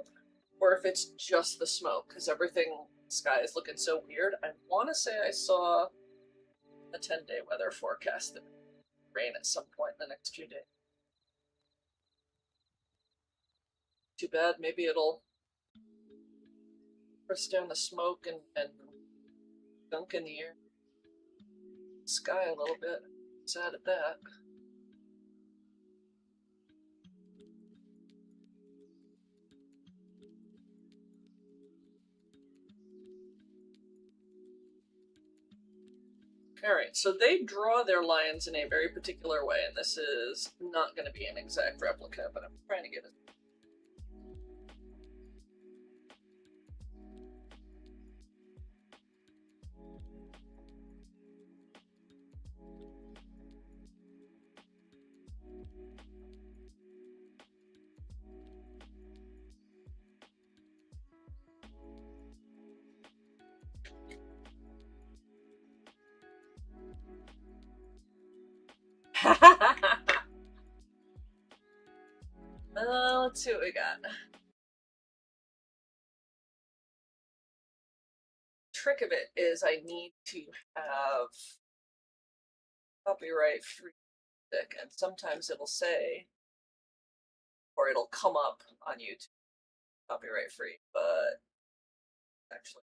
or if it's just the smoke, because everything in the sky is looking so weird. I want to say I saw a 10-day weather forecast that rain at some point in the next few days. Too bad, maybe it'll press down the smoke and gunk in the air. Sky a little bit. Sad at that. Alright, so they draw their lines in a very particular way, and this is not going to be an exact replica, but I'm trying to get it. Let's see what we got. Trick of it is I need to have copyright free music, and sometimes it'll say, or it'll come up on YouTube, copyright free, but actually.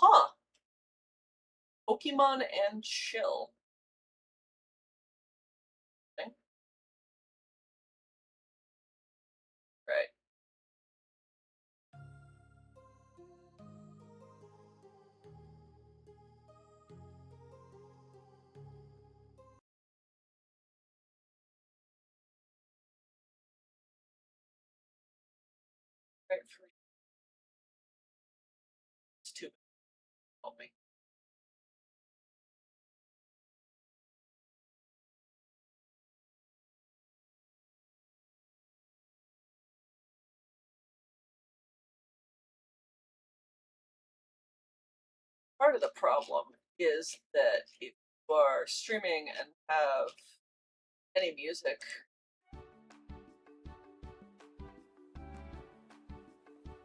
Huh. Pokemon and chill. Okay. Right. Right free. It's too help me. Part of the problem is that if you are streaming and have any music,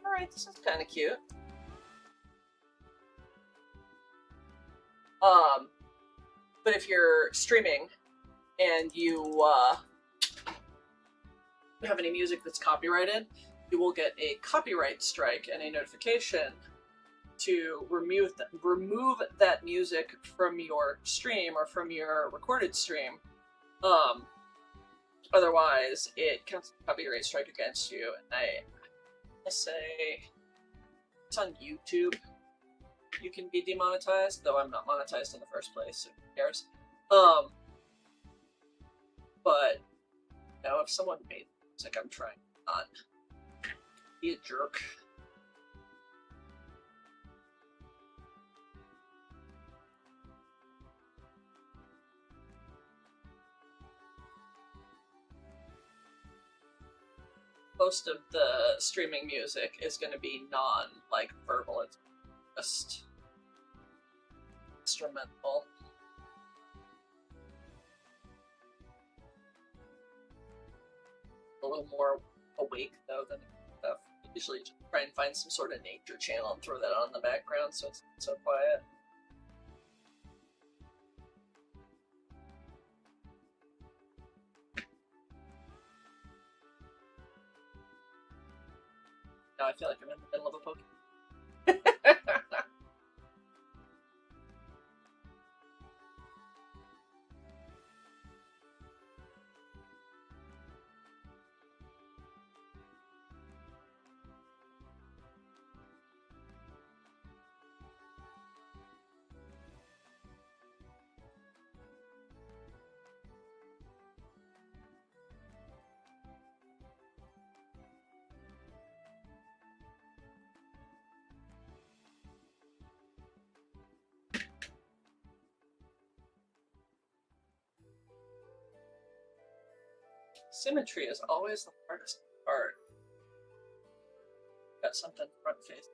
alright, this is kind of cute. But if you're streaming and you have any music that's copyrighted, you will get a copyright strike and a notification to remove that music from your stream or from your recorded stream. Otherwise, it counts as a copyright strike against you. And I say it's on YouTube. You can be demonetized, though I'm not monetized in the first place, so who cares? But you know, if someone made music, I'm trying not to be a jerk. Most of the streaming music is going to be non verbal. It's just instrumental. A little more awake though than stuff. Usually just try and find some sort of nature channel and throw that on in the background so it's not so quiet. Now I feel like I'm in the middle of a Pokemon. Symmetry is always the hardest part. Got something front face.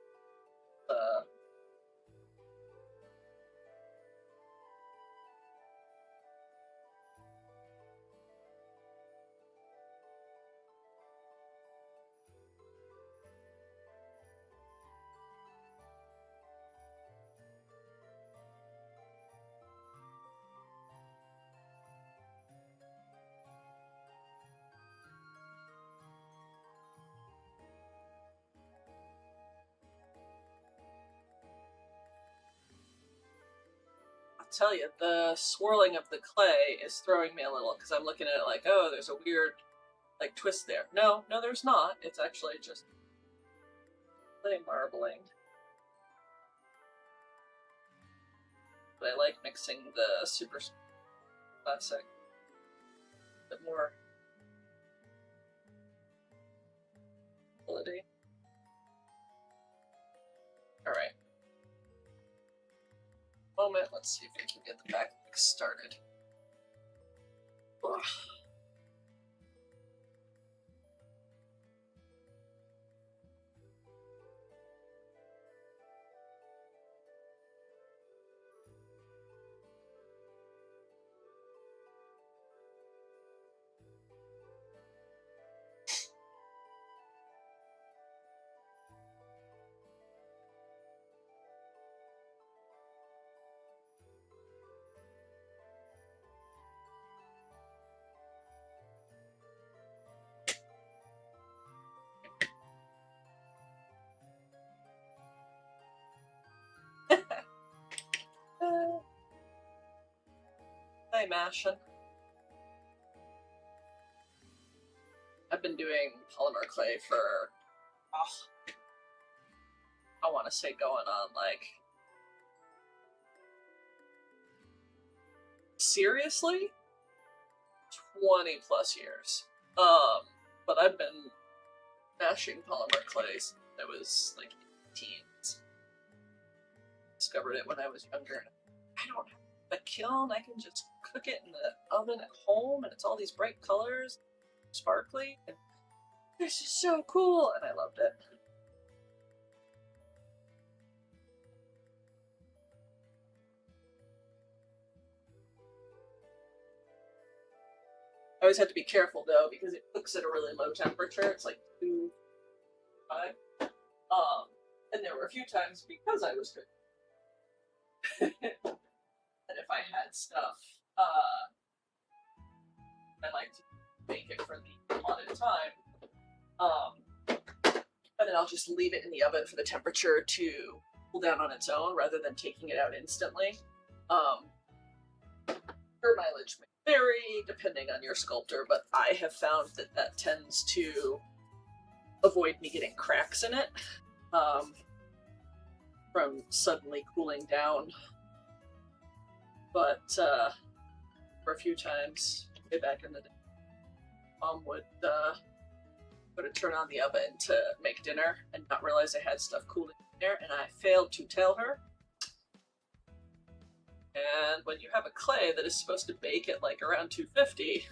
Tell you, the swirling of the clay is throwing me a little because I'm looking at it like, oh, there's a weird twist there. No, there's not. It's actually just clay marbling. But I like mixing the super classic a bit more ability. moment. Let's see if we can get the back started. Ugh. Hi, Mashin. I've been doing polymer clay for, I want to say going on like, seriously? 20 plus years. But I've been mashing polymer clay since I was like teens. Discovered it when I was younger. I don't have a kiln, I can just cook it in the oven at home, and it's all these bright colors, sparkly, and this is so cool, and I loved it. I always have to be careful though, because it cooks at a really low temperature. It's like 2-5. And there were a few times because I was cooking that if I had stuff, I like to make it for the allotted time. And then I'll just leave it in the oven for the temperature to cool down on its own rather than taking it out instantly. Your mileage may vary depending on your sculptor, but I have found that that tends to avoid me getting cracks in it from suddenly cooling down. But for a few times, way back in the day, Mom would turn on the oven to make dinner and not realize I had stuff cooling in there, and I failed to tell her. And when you have a clay that is supposed to bake at like around 250,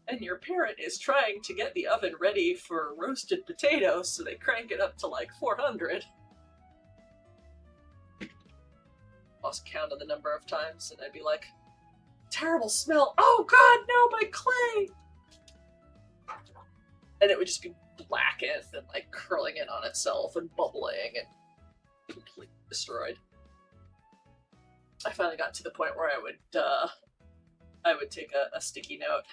and your parent is trying to get the oven ready for roasted potatoes, so they crank it up to like 400. Lost count of the number of times, and I'd be like, terrible smell, oh god, no, my clay! And it would just be blackened and like curling in on itself and bubbling and completely destroyed. I finally got to the point where I would take a sticky note,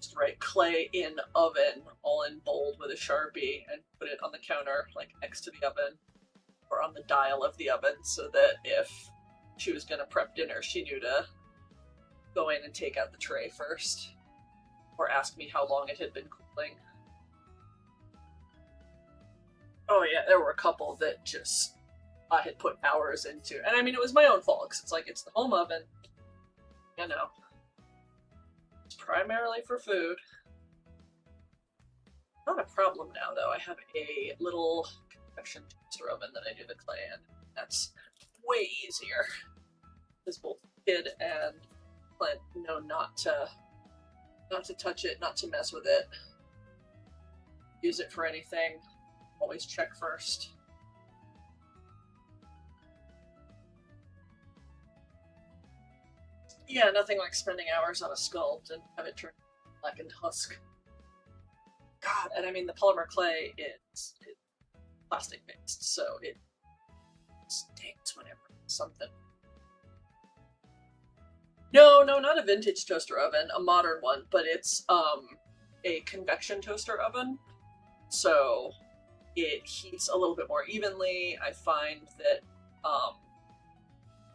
just write clay in oven, all in bold with a Sharpie, and put it on the counter, like next to the oven, or on the dial of the oven, so that if she was gonna prep dinner, she knew to go in and take out the tray first, or ask me how long it had been cooling. Oh yeah, there were a couple that just I had put hours into, and I mean, it was my own fault, because it's like, it's the home oven, you know. It's primarily for food. Not a problem now, though. I have a little convection toaster oven that I do the clay in. That's way easier, because both kid and Clint know not to touch it, not to mess with it, use it for anything. Always check first. Yeah, nothing like spending hours on a sculpt and have it turn blackened husk. God, and I mean, the polymer clay is plastic based, so it stinks whenever something. No, not a vintage toaster oven, a modern one, but it's a convection toaster oven, so it heats a little bit more evenly. I find that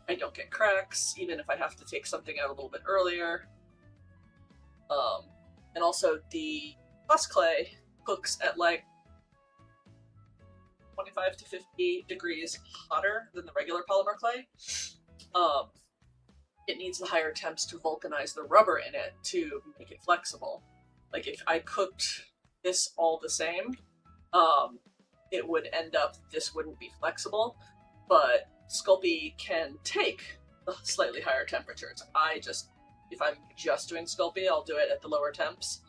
I don't get cracks, even if I have to take something out a little bit earlier. And also the glass clay cooks at like 25 to 50 degrees hotter than the regular polymer clay. It needs the higher temps to vulcanize the rubber in it to make it flexible. Like if I cooked this all the same, it would end up, this wouldn't be flexible. but Sculpey can take the slightly higher temperatures. If I'm just doing Sculpey, I'll do it at the lower temps.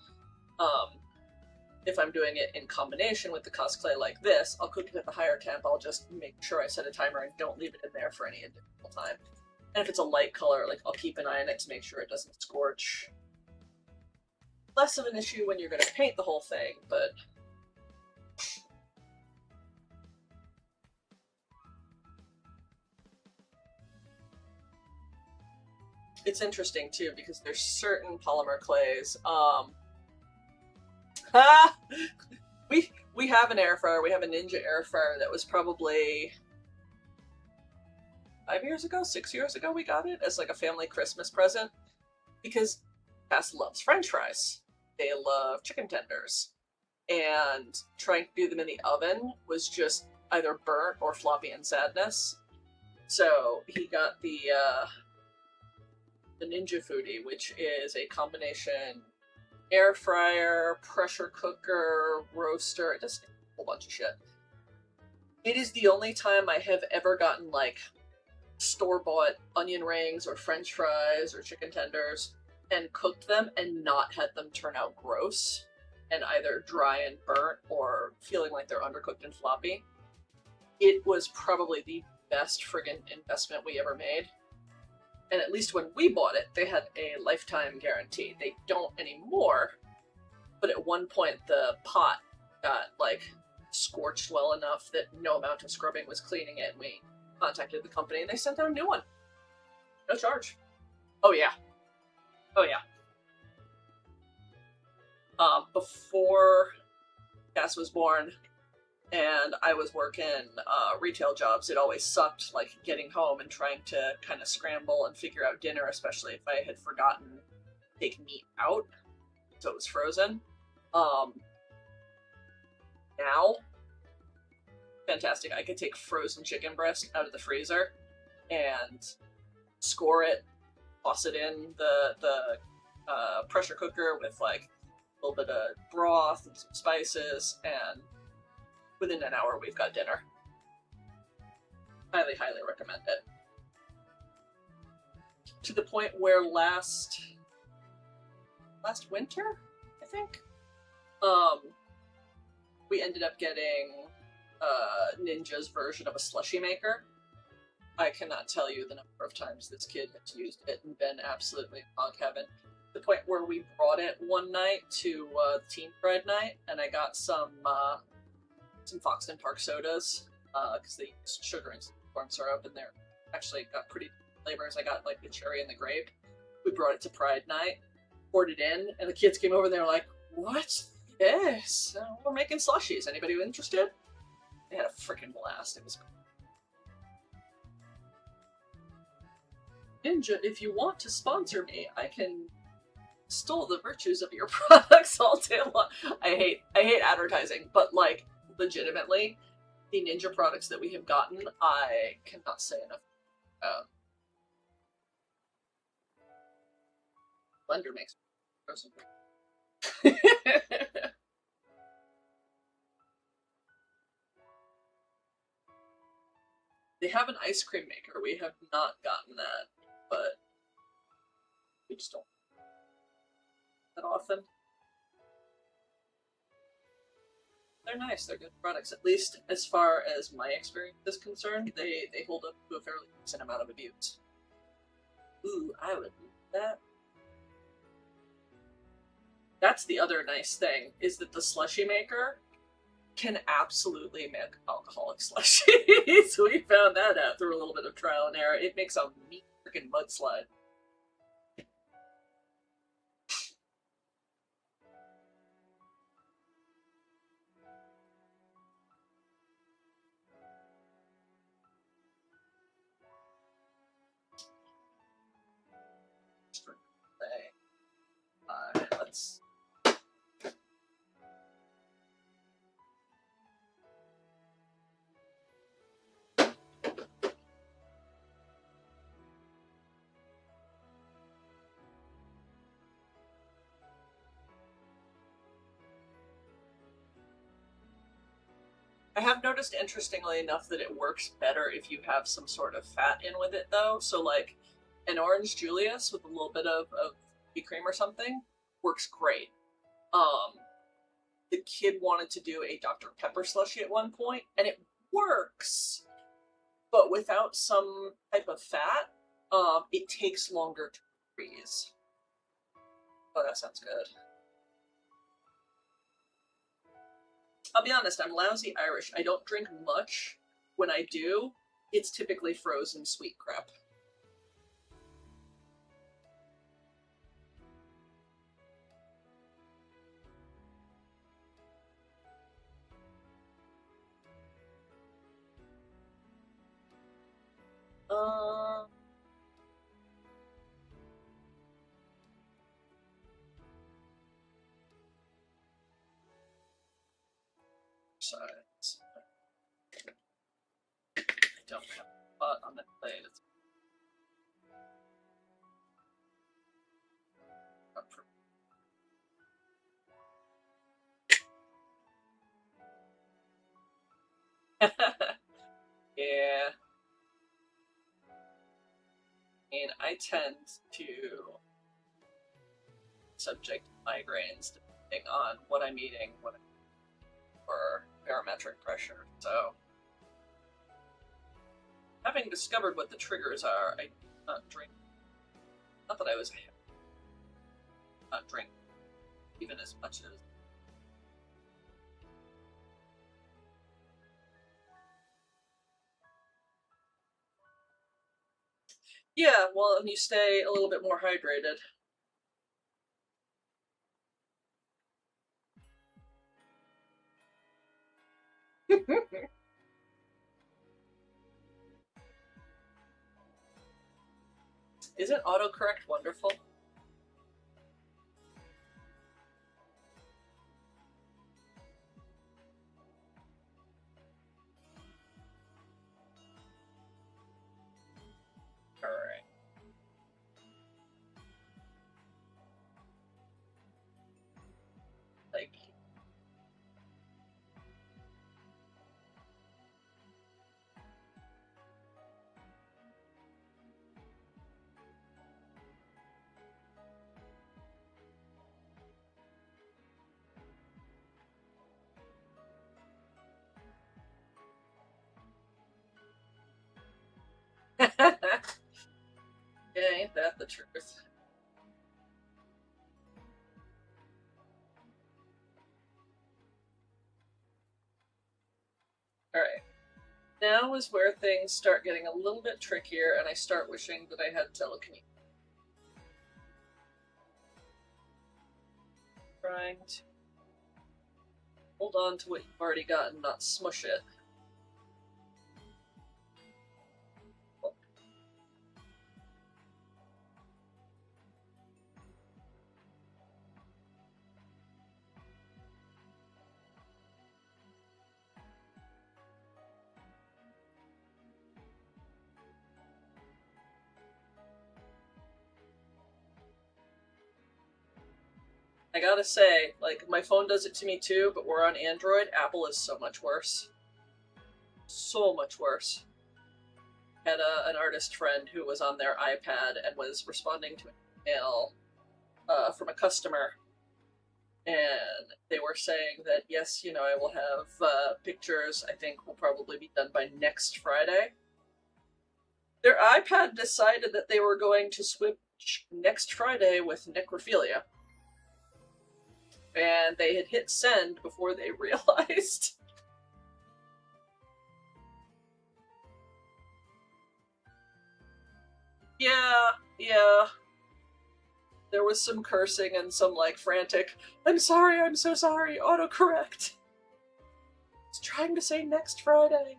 If I'm doing it in combination with the cosplay like this, I'll cook it at the higher temp. I'll just make sure I set a timer and don't leave it in there for any additional time. And if it's a light color, like, I'll keep an eye on it to make sure it doesn't scorch. Less of an issue when you're going to paint the whole thing, but it's interesting too because there's certain polymer clays. We have an air fryer. We have a Ninja air fryer that was probably 5 years ago, 6 years ago. We got it as like a family Christmas present because Cass loves French fries. They love chicken tenders, and trying to do them in the oven was just either burnt or floppy and sadness. So he got the Ninja Foodie, which is a combination air fryer, pressure cooker, roaster. It does a whole bunch of shit. It is the only time I have ever gotten like store-bought onion rings or French fries or chicken tenders and cooked them and not had them turn out gross and either dry and burnt or feeling like they're undercooked and floppy. It was probably the best friggin' investment we ever made. And at least when we bought it, they had a lifetime guarantee. They don't anymore, but at one point the pot got like scorched well enough that no amount of scrubbing was cleaning it. We contacted the company and they sent out a new one. No charge. Oh yeah. Oh yeah. Before Cass was born and I was working retail jobs, it always sucked, like, getting home and trying to kind of scramble and figure out dinner, especially if I had forgotten to take meat out, so it was frozen. Now, fantastic. I could take frozen chicken breast out of the freezer and score it, toss it in the pressure cooker with, like, a little bit of broth and some spices, and within an hour we've got dinner. Highly, highly recommend it. To the point where last winter, I think, we ended up getting Ninja's version of a slushie maker. I cannot tell you the number of times this kid has used it and been absolutely hog heaven. The point where we brought it one night to Teen Pride night, and I got some Foxton Park sodas, because they use sugar and corn syrup, and they're actually got pretty flavors. I got like the cherry and the grape. We brought it to Pride night, poured it in, and the kids came over and they were like, "What's this? We're making slushies. Anybody interested?" They had a freaking blast. It was cool. Ninja, if you want to sponsor me, I can extol the virtues of your products all day long. I hate advertising, but like, legitimately, the Ninja products that we have gotten, I cannot say enough. Blender makes They have an ice cream maker. We have not gotten that, but we just don't that often. They're nice. They're good products. At least as far as my experience is concerned, they hold up to a fairly decent amount of abuse. Ooh, I would love that. That's the other nice thing, is that the slushie maker can absolutely make alcoholic slushies. We found that out through a little bit of trial and error. It makes a mean freaking mudslide. Let's. I have noticed, interestingly enough, that it works better if you have some sort of fat in with it, though. So, like, an orange Julius with a little bit of whipped cream or something works great. The kid wanted to do a Dr. Pepper slushie at one point, and it works, but without some type of fat, it takes longer to freeze. Oh, that sounds good. I'll be honest, I'm lousy Irish. I don't drink much. When I do, it's typically frozen sweet crap. Sides. I don't have a pot on that plate. It's not for... Yeah. And I tend to subject migraines depending on what I'm eating, or barometric pressure. So, having discovered what the triggers are, I do not drink. Not that I was not drink even as much as. Yeah, well, and you stay a little bit more hydrated. Isn't autocorrect wonderful? Alright. Like... Yeah, ain't that the truth? Alright. Now is where things start getting a little bit trickier, and I start wishing that I had telekinesis. Trying to hold on to what you've already got and not smush it. I gotta say, like, my phone does it to me too, but we're on Android. Apple is so much worse. So much worse. I had an artist friend who was on their iPad and was responding to an email from a customer, and they were saying that, yes, you know, I will have pictures, I think will probably be done by next Friday. Their iPad decided that they were going to switch next Friday with necrophilia. And they had hit send before they realized. Yeah. There was some cursing and some, like, frantic, I'm sorry, I'm so sorry, autocorrect. It's trying to say next Friday.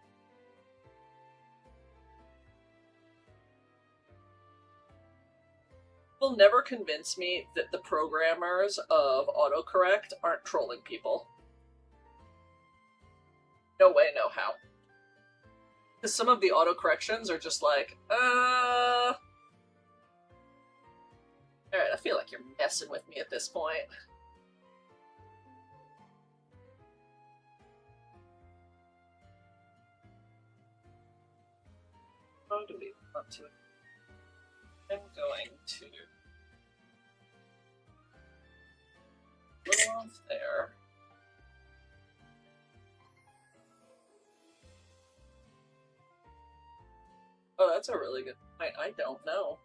Will never convince me that the programmers of autocorrect aren't trolling people. No way, no how. Because some of the autocorrections are just like, Alright, I feel like you're messing with me at this point. how do we want to? I'm going to go off there. Oh, that's a really good point. I don't know.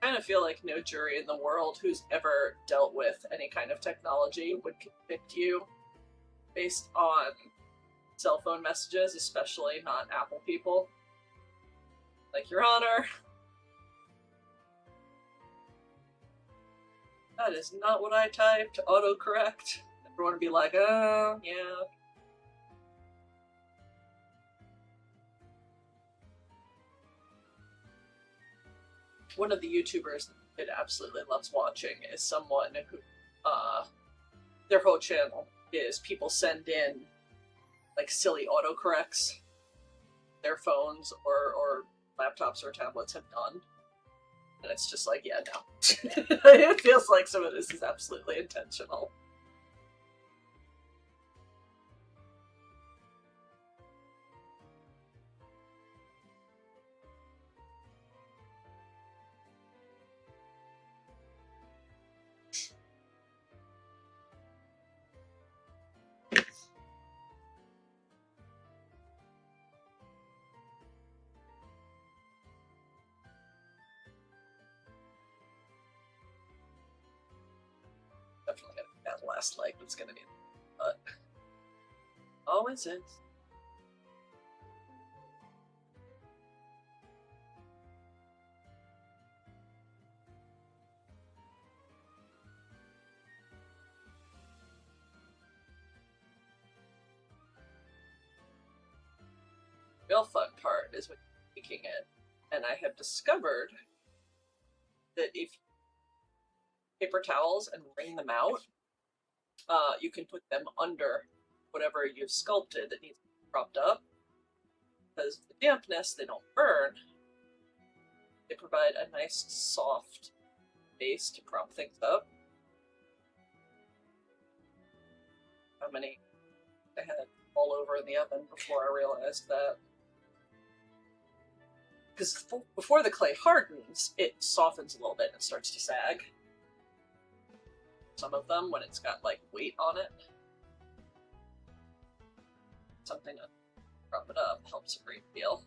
I kind of feel like no jury in the world who's ever dealt with any kind of technology would convict you based on cell phone messages, especially not Apple people. Like, Your Honor, that is not what I typed. Autocorrect. Everyone would be like, oh, yeah. One of the YouTubers that it absolutely loves watching is someone who, their whole channel is people send in, like, silly autocorrects their phones or laptops or tablets have done. And it's just like, yeah, no. It feels like some of this is absolutely intentional. Definitely gonna be that last leg that's gonna be, but always is. Real fun part is when you're making it, and I have discovered that if paper towels and wring them out, you can put them under whatever you've sculpted that needs to be propped up. Because the dampness, they don't burn. They provide a nice, soft base to prop things up. How many I had all over in the oven before I realized that. Because before the clay hardens, it softens a little bit and starts to sag. Some of them, when it's got, like, weight on it. Something to prop it up helps a great deal.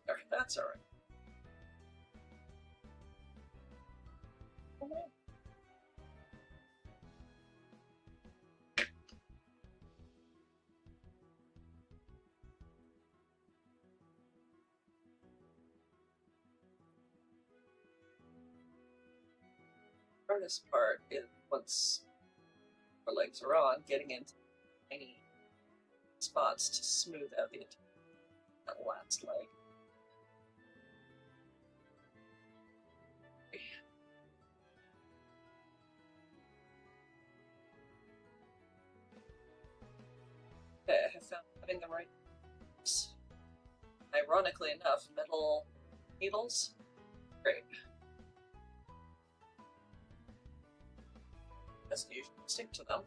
There, that's alright. The hardest part is once our legs are on, getting into tiny spots to smooth out that last leg. Okay, I have found having the right, ironically enough, metal needles. Great. Doesn't usually stick to them.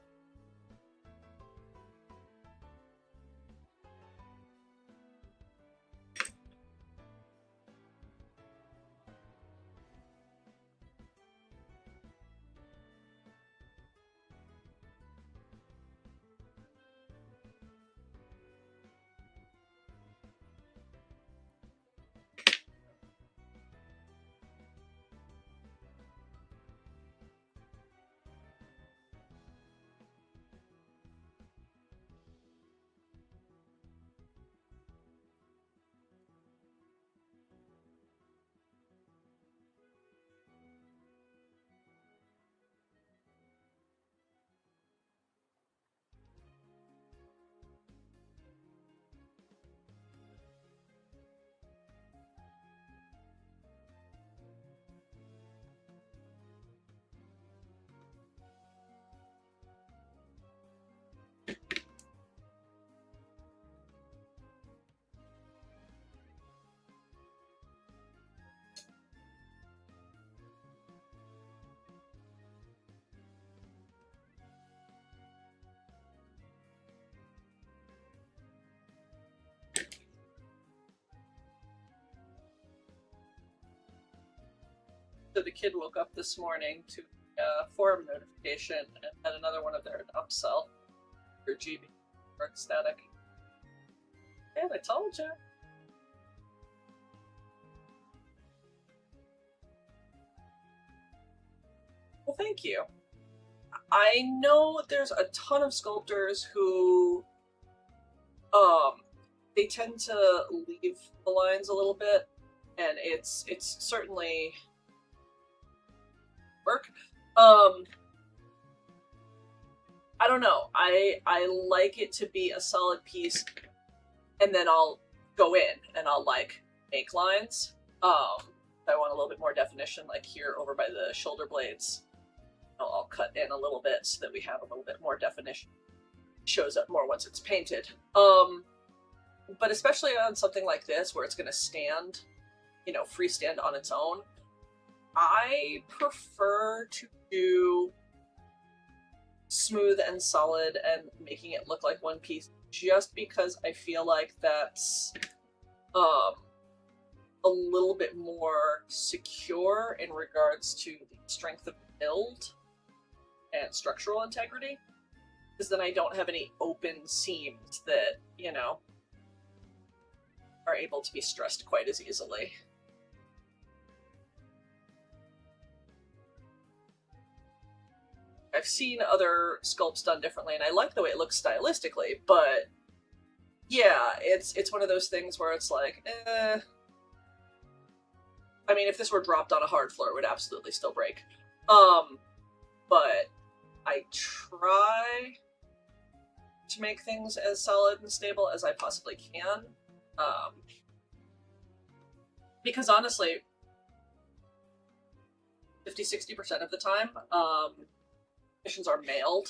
after the kid woke up this morning to a forum notification and had another one of their upsell for GB or ecstatic. And I told you. Well, thank you. I know there's a ton of sculptors who they tend to leave the lines a little bit, and it's certainly work. I don't know. I like it to be a solid piece, and then I'll go in and I'll like make lines. I want a little bit more definition, like here over by the shoulder blades. I'll cut in a little bit so that we have a little bit more definition. It shows up more once it's painted. But especially on something like this where it's going to stand, you know, freestand on its own, I prefer to do smooth and solid and making it look like one piece, just because I feel like that's a little bit more secure in regards to the strength of the build and structural integrity, because then I don't have any open seams that, you know, are able to be stressed quite as easily. I've seen other sculpts done differently, and I like the way it looks stylistically, but yeah, it's one of those things where it's like, I mean, if this were dropped on a hard floor, it would absolutely still break. But I try to make things as solid and stable as I possibly can. Because honestly, 50-60% of the time, missions are mailed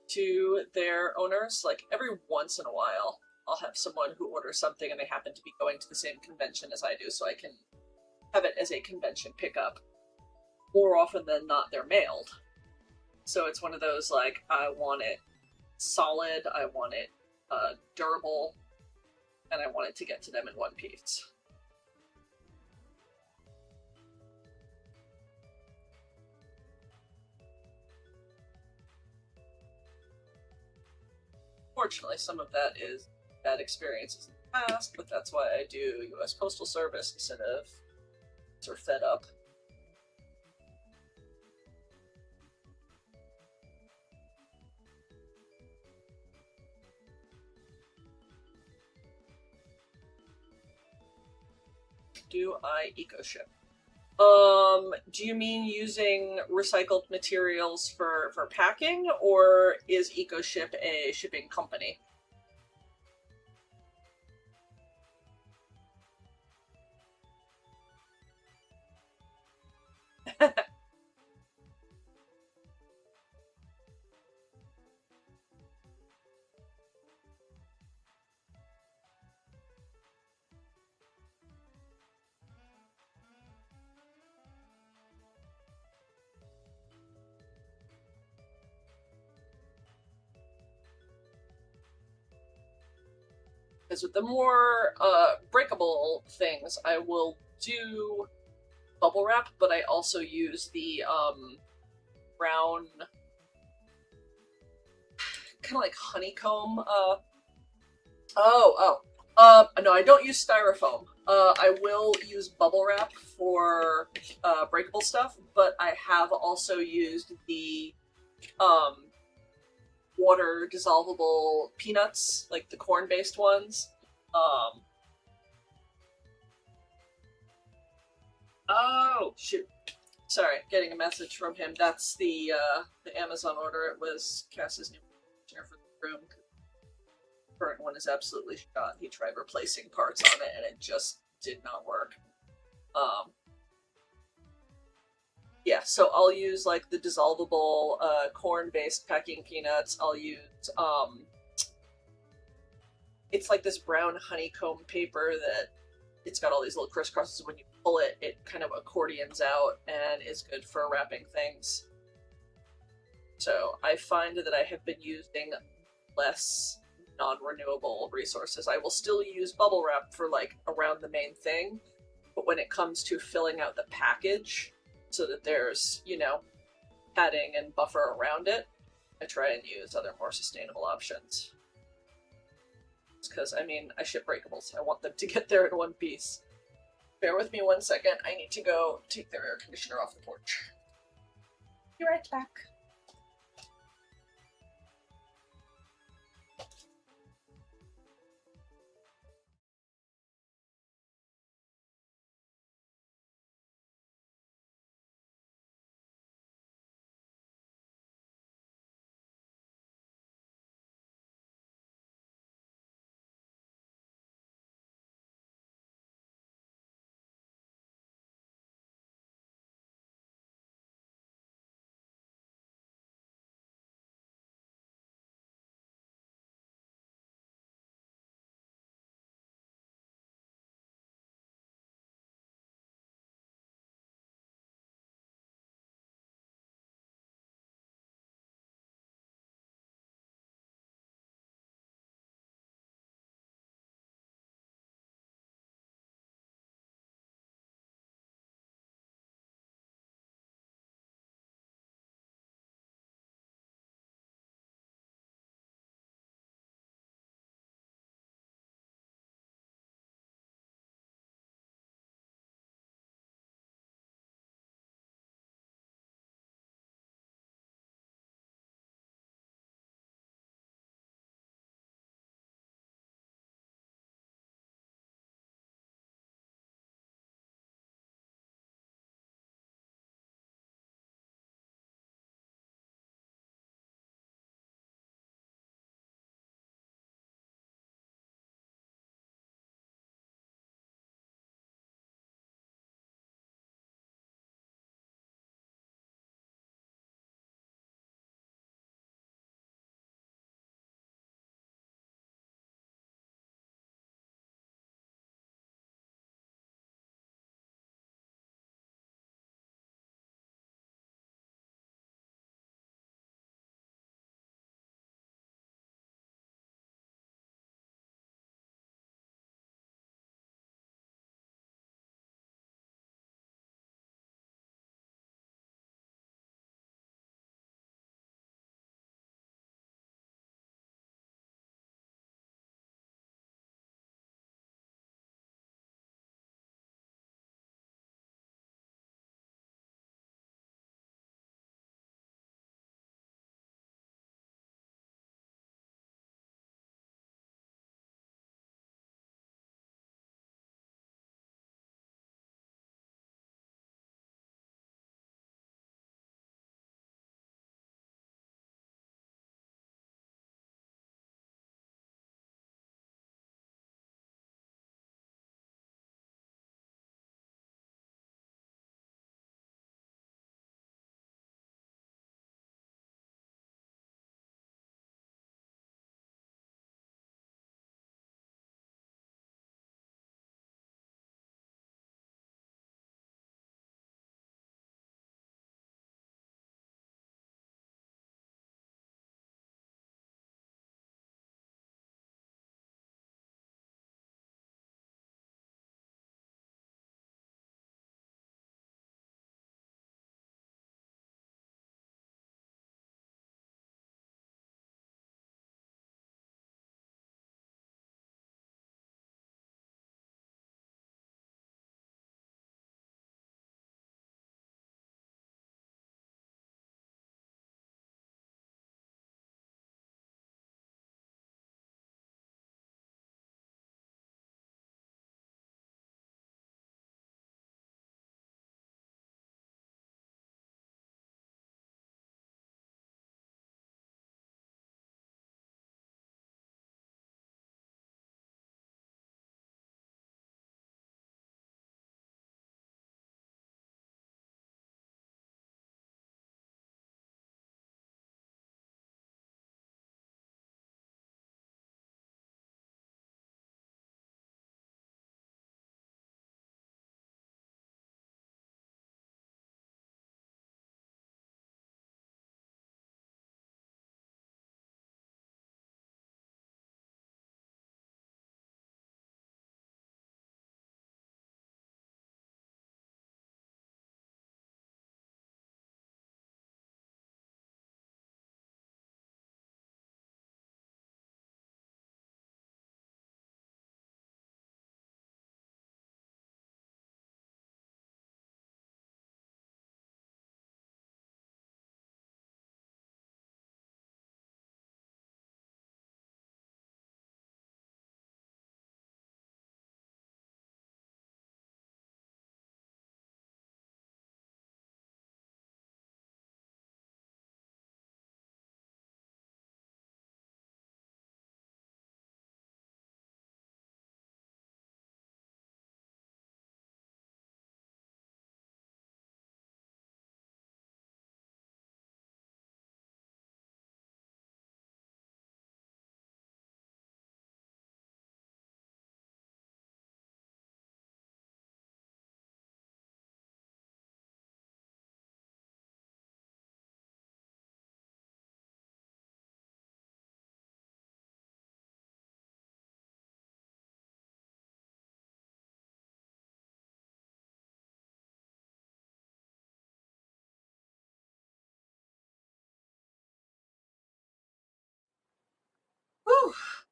to their owners. Like every once in a while, I'll have someone who orders something and they happen to be going to the same convention as I do, so I can have it as a convention pickup. More often than not, they're mailed. So it's one of those, like, I want it solid, I want it durable, and I want it to get to them in one piece. Fortunately, some of that is bad experiences in the past, but that's why I do US Postal Service instead of sort of Fed Up. Do I eco-ship? Do you mean using recycled materials for packing, or is eco-ship a shipping company? Because with the more breakable things, I will do bubble wrap, but I also use the brown, kind of like honeycomb. No, I don't use styrofoam. I will use bubble wrap for breakable stuff, but I have also used the water dissolvable peanuts, like the corn-based ones. Oh shoot! Sorry, getting a message from him. That's the Amazon order. It was Cass's new for the room. The current one is absolutely shot. He tried replacing parts on it, and it just did not work. Yeah, so I'll use like the dissolvable corn-based packing peanuts. I'll use it's like this brown honeycomb paper that it's got all these little crisscrosses. When you pull it, it kind of accordions out and is good for wrapping things. So I find that I have been using less non-renewable resources. I will still use bubble wrap for like around the main thing, but when it comes to filling out the package so that there's, you know, padding and buffer around it, I try and use other more sustainable options. Because, I mean, I ship breakables. I want them to get there in one piece. Bear with me 1 second. I need to go take their air conditioner off the porch. Be right back.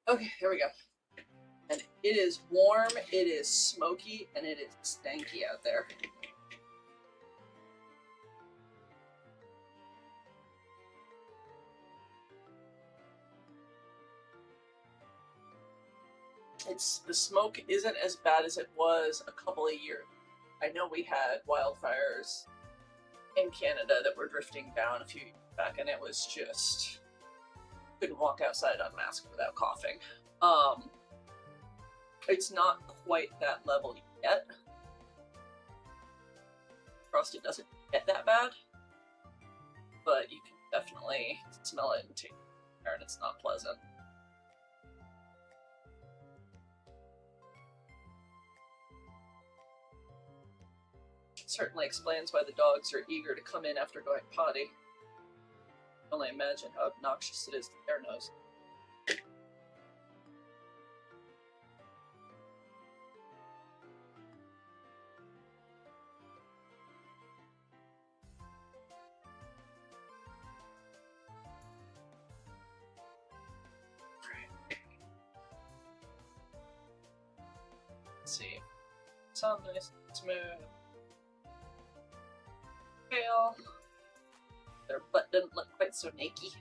Okay, here we go. And it is warm, it is smoky, and it is stanky out there. The smoke isn't as bad as it was a couple of years. I know we had wildfires in Canada that were drifting down a few years back, and it was just couldn't walk outside unmasked without coughing. It's not quite that level yet. Frosty doesn't get that bad, but you can definitely smell it and taste it, and it's not pleasant. It certainly explains why the dogs are eager to come in after going potty. I can only imagine how obnoxious it is to their nose. Let's see. Sound nice and smooth. Tail. Their butt didn't look quite so naked.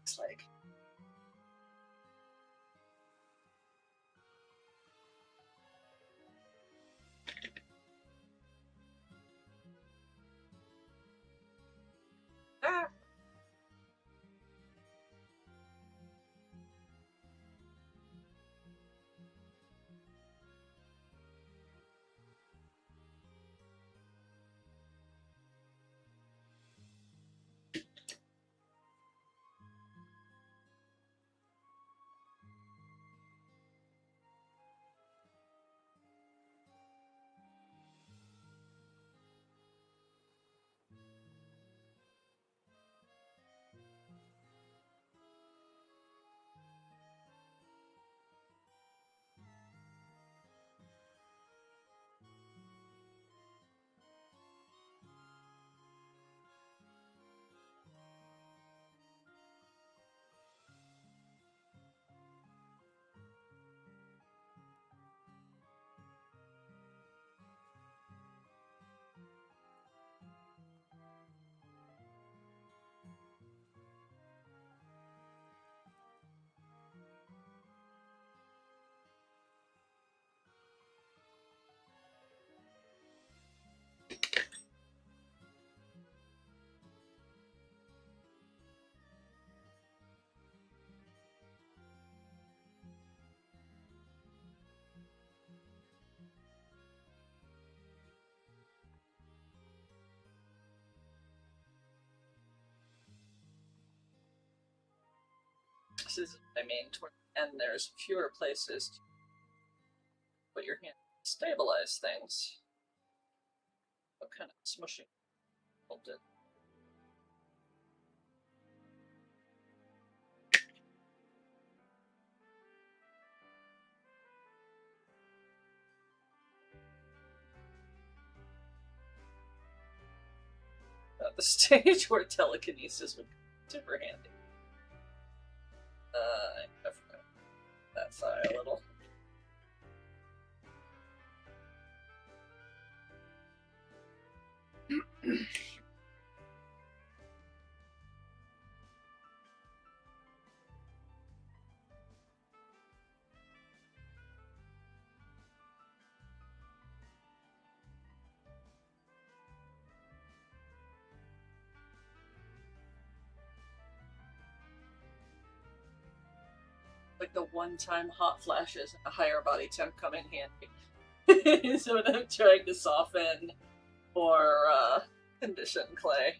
It's like ah. is what I mean. Toward the end, there's fewer places to put your hand to stabilize things. What kind of smushing did? At the stage where telekinesis would be super handy. I forgot that thigh a little. Like the one-time hot flashes and a higher body temp come in handy. So when I'm trying to soften or condition clay.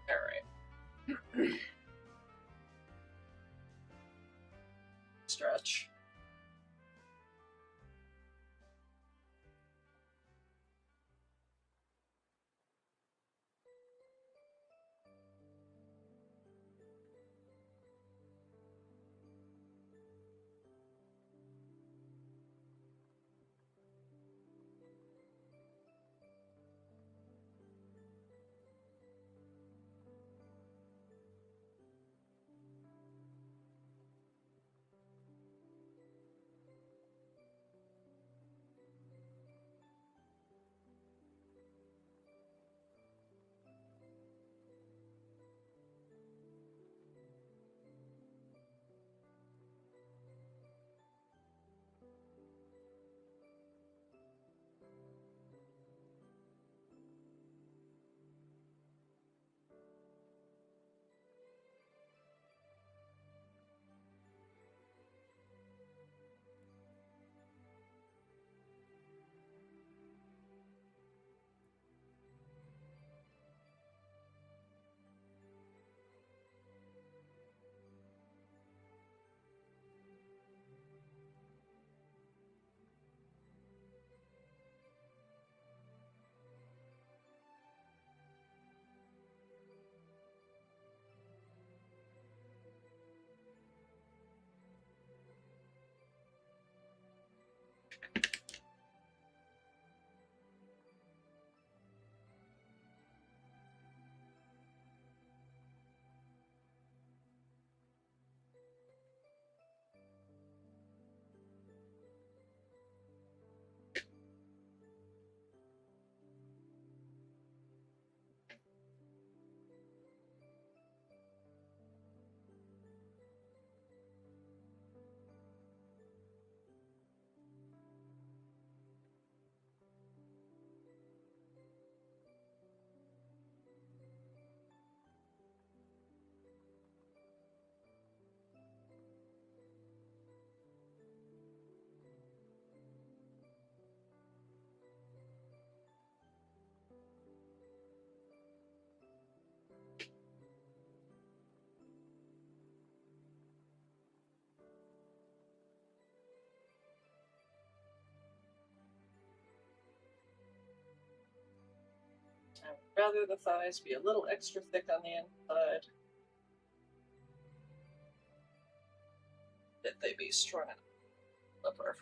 Alright. Stretch. I would rather the thighs be a little extra thick on the inside. That they be strong enough. Upper.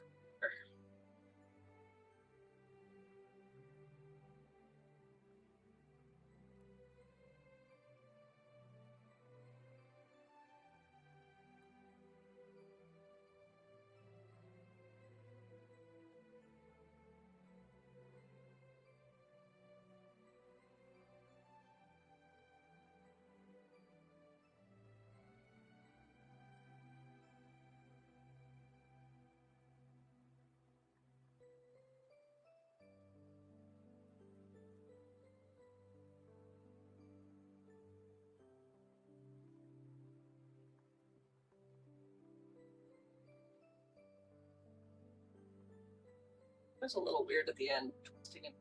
was a little weird at the end, twisting and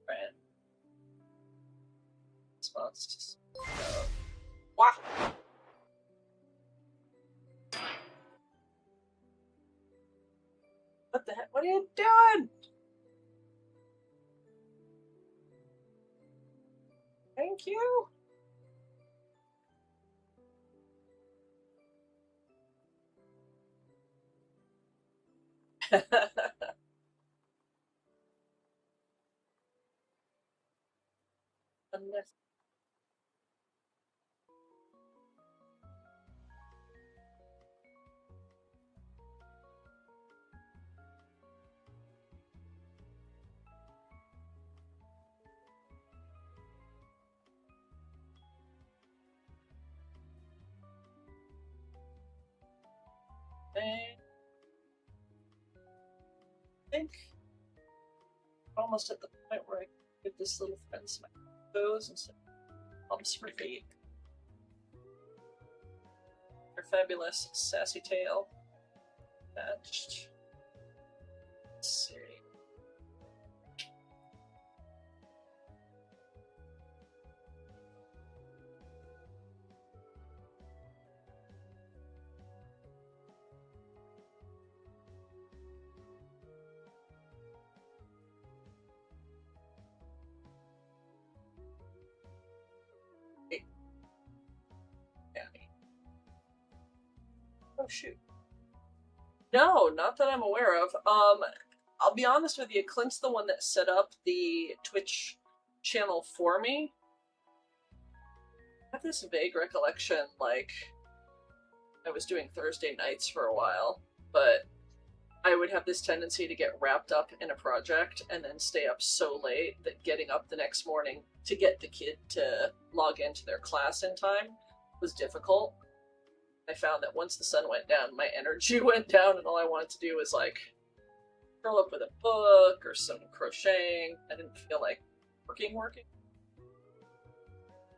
ran. Response to wow. What the heck? What are you doing? Thank you. Unless I think almost at the point where I give this little friend some toes instead of bumps for feet. Her fabulous sassy tail. Attached. Let's see. Oh shoot. No, not that I'm aware of. I'll be honest with you, Clint's the one that set up the Twitch channel for me. I have this vague recollection, like, I was doing Thursday nights for a while, but I would have this tendency to get wrapped up in a project and then stay up so late that getting up the next morning to get the kid to log into their class in time was difficult. I found that once the sun went down, my energy went down, and all I wanted to do was, like, curl up with a book or some crocheting. I didn't feel like working.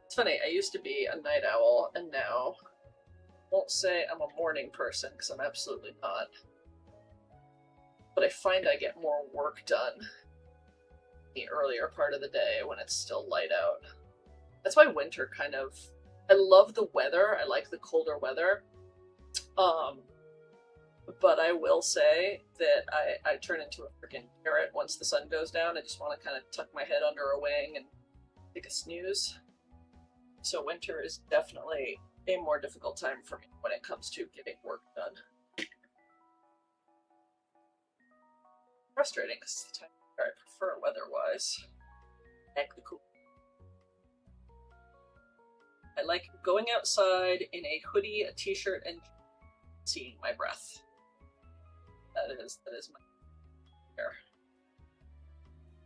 It's funny, I used to be a night owl, and now I won't say I'm a morning person, because I'm absolutely not. But I find I get more work done the earlier part of the day when it's still light out. That's why winter kind of... I love the weather. I like the colder weather. But I will say that I turn into a freaking parrot once the sun goes down. I just want to kind of tuck my head under a wing and take a snooze. So winter is definitely a more difficult time for me when it comes to getting work done. Frustrating because it's the time I prefer weather-wise. Heck the cool. I like going outside in a hoodie, a t-shirt, and seeing my breath. That is my hair.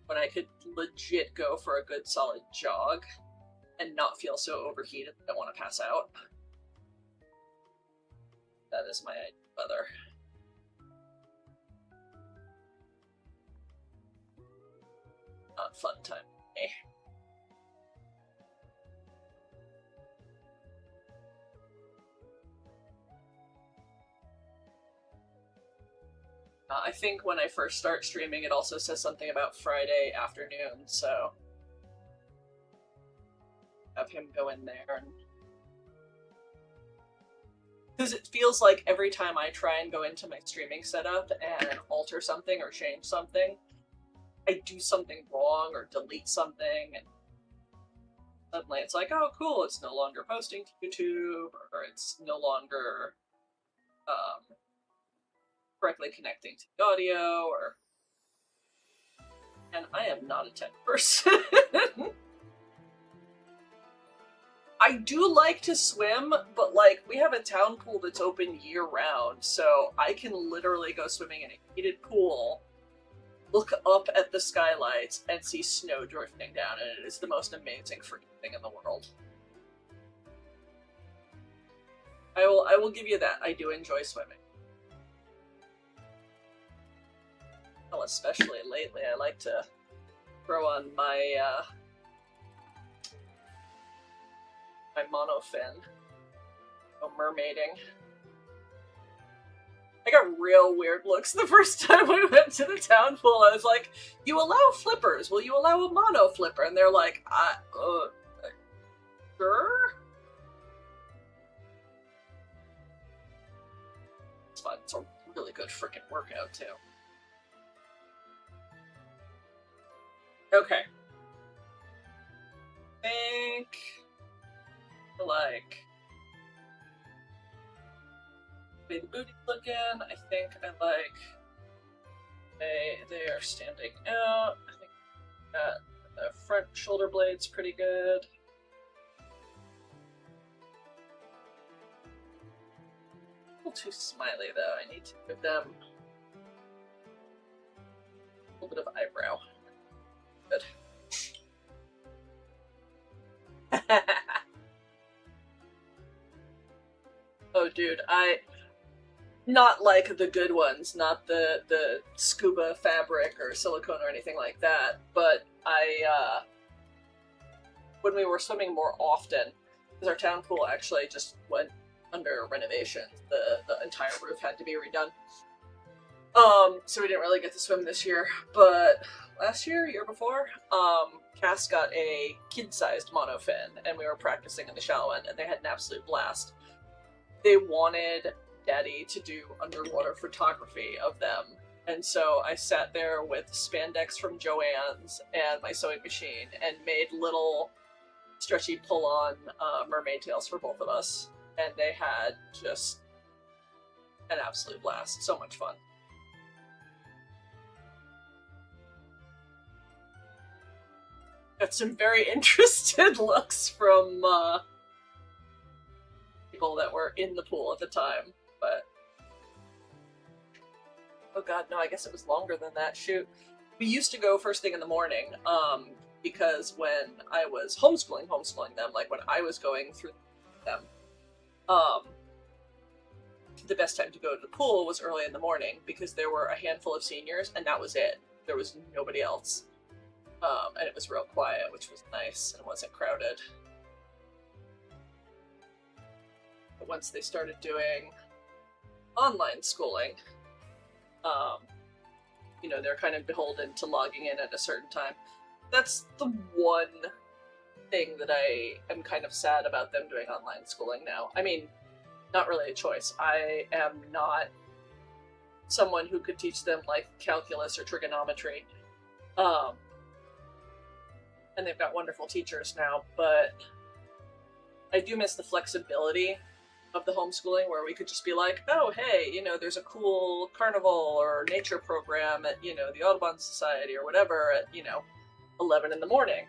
When I could legit go for a good solid jog and not feel so overheated that I want to pass out. That is my weather. Not fun time for me. I think when I first start streaming, it also says something about Friday afternoon, so have him go in there and... Because it feels like every time I try and go into my streaming setup and alter something or change something, I do something wrong or delete something, and suddenly it's like, oh cool, it's no longer posting to YouTube, or it's no longer correctly connecting to the audio, or... And I am not a tech person. I do like to swim, but, like, we have a town pool that's open year-round, so I can literally go swimming in a heated pool, look up at the skylights, and see snow drifting down, and it is the most amazing freaking thing in the world. I will give you that. I do enjoy swimming. Well, especially lately, I like to throw on my my monofin. Go mermaiding. I got real weird looks the first time we went to the town pool. I was like, "You allow flippers? Will you allow a mono flipper?" And they're like, sure." It's fun. It's a really good freaking workout too. Okay. I think like the way the booty's looking. I think I like they are standing out. I think the front shoulder blade's pretty good. A little too smiley though. I need to give them a little bit of eyebrow. Good. Oh, dude, not like the good ones, not the scuba fabric or silicone or anything like that, but when we were swimming more often, because our town pool actually just went under renovation, the entire roof had to be redone. So we didn't really get to swim this year, but last year before, Cass got a kid-sized monofin, and we were practicing in the shallow end, and they had an absolute blast. They wanted Daddy to do underwater photography of them, and so I sat there with spandex from Joann's and my sewing machine and made little stretchy pull-on mermaid tails for both of us, and they had just an absolute blast. So much fun. Got some very interested looks from people that were in the pool at the time, but oh god, no, I guess it was longer than that. Shoot. We used to go first thing in the morning, because when I was homeschooling them, like when I was going through them, the best time to go to the pool was early in the morning because there were a handful of seniors and that was it. There was nobody else. And it was real quiet, which was nice and wasn't crowded. But once they started doing online schooling, you know, they're kind of beholden to logging in at a certain time. That's the one thing that I am kind of sad about them doing online schooling now. I mean, not really a choice. I am not someone who could teach them like calculus or trigonometry. And they've got wonderful teachers now, but I do miss the flexibility of the homeschooling where we could just be like, oh, hey, you know, there's a cool carnival or nature program at, you know, the Audubon Society or whatever at, you know, 11 in the morning.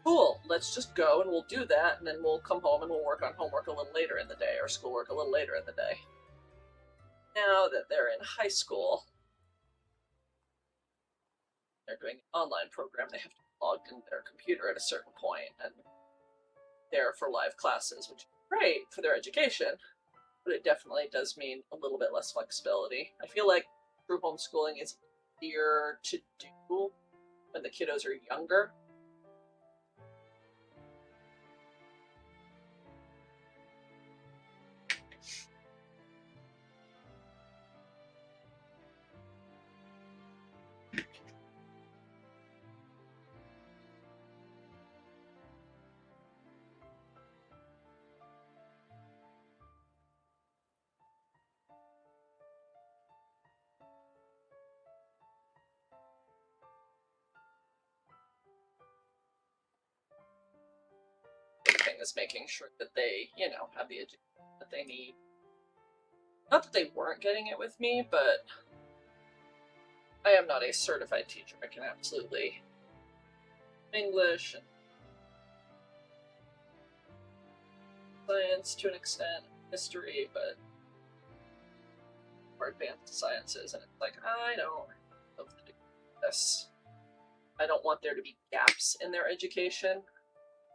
Cool, let's just go and we'll do that, and then we'll come home and we'll work on homework a little later in the day or schoolwork a little later in the day. Now that they're in high school, they're doing an online program, they have to logged into their computer at a certain point and there for live classes, which is great for their education, but it definitely does mean a little bit less flexibility. I feel like true homeschooling is easier to do when the kiddos are younger. Is making sure that they, you know, have the education that they need. Not that they weren't getting it with me, but I am not a certified teacher. I can absolutely English and science to an extent, history, but more advanced sciences, and it's like, I don't know to do this. I don't want there to be gaps in their education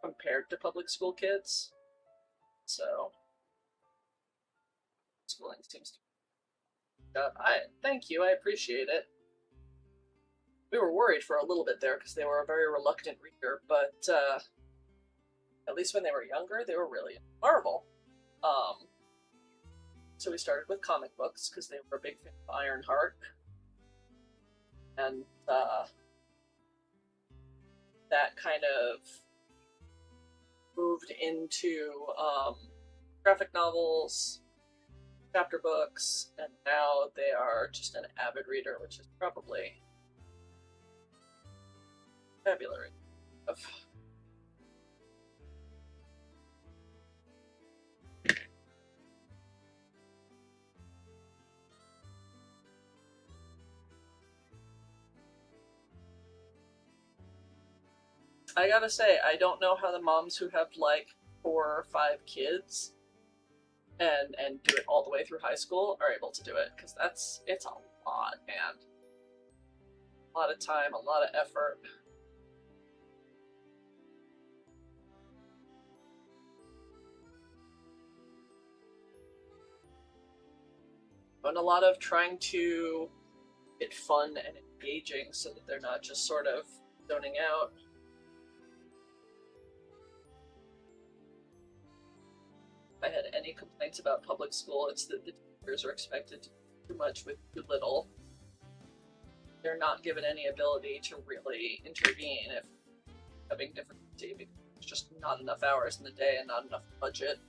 compared to public school kids. So schooling seems to thank you, I appreciate it. We were worried for a little bit there because they were a very reluctant reader, but at least when they were younger, they were really Marvel. So we started with comic books because they were a big fan of Ironheart. And that kind of moved into graphic novels, chapter books, and now they are just an avid reader, which is probably vocabulary of. I gotta say, I don't know how the moms who have like 4 or 5 kids and do it all the way through high school are able to do it, because it's a lot, man. A lot of time, a lot of effort. And a lot of trying to get fun and engaging so that they're not just sort of zoning out. If I had any complaints about public school, it's that the teachers are expected to do too much with too little. They're not given any ability to really intervene if having difficulty, because there's just not enough hours in the day and not enough budget.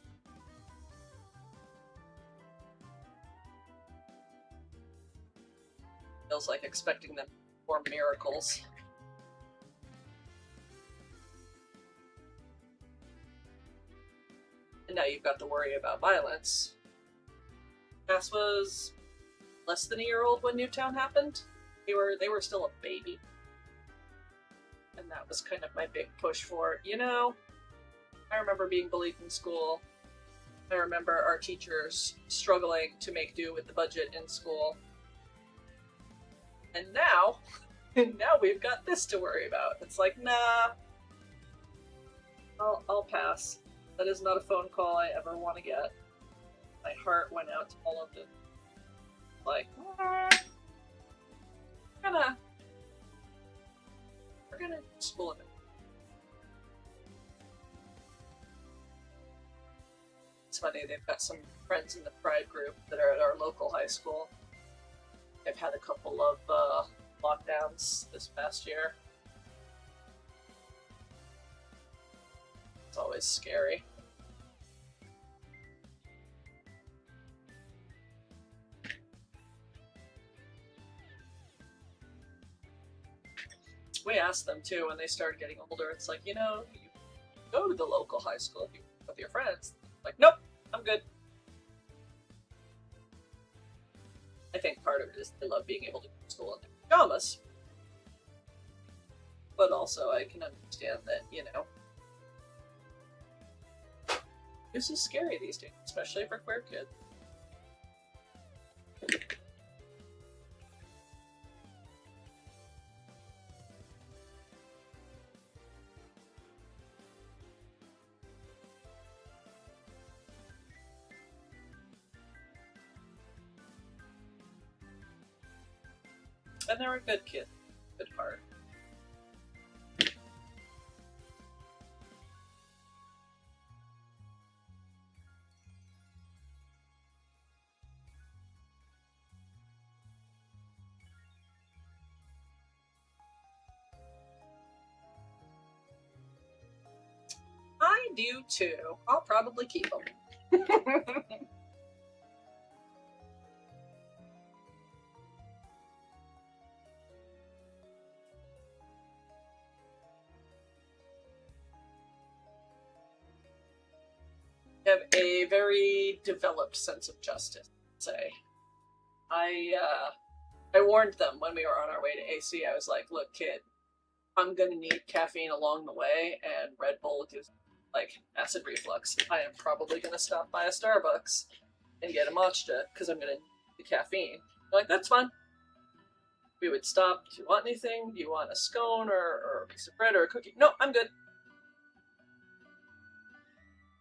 Feels like expecting them to perform miracles. And now you've got to worry about violence. Cass was less than a year old when Newtown happened. They were still a baby. And that was kind of my big push for, I remember being bullied in school. I remember our teachers struggling to make do with the budget in school. And now we've got this to worry about. It's like, nah, I'll pass. That is not a phone call I ever want to get. My heart went out to all of them. Like, we're gonna school it. It's funny, they've got some friends in the Pride group that are at our local high school. I've had a couple of lockdowns this past year. It's always scary. We asked them too when they started getting older. It's like, you go to the local high school if you with your friends. Like, nope, I'm good. I think part of it is they love being able to go to school in their pajamas. But also I can understand that, this is scary these days, especially for queer kids. And they're a good kid. Good heart. I do too. I'll probably keep them. Have a very developed sense of justice, I'd say. I warned them when we were on our way to AC. I was like, look, kid, I'm gonna need caffeine along the way, and Red Bull gives like acid reflux. I am probably gonna stop by a Starbucks and get a matcha because I'm gonna need the caffeine. They're like, that's fine. We would stop. Do you want anything? Do you want a scone or a piece of bread or a cookie? No, I'm good.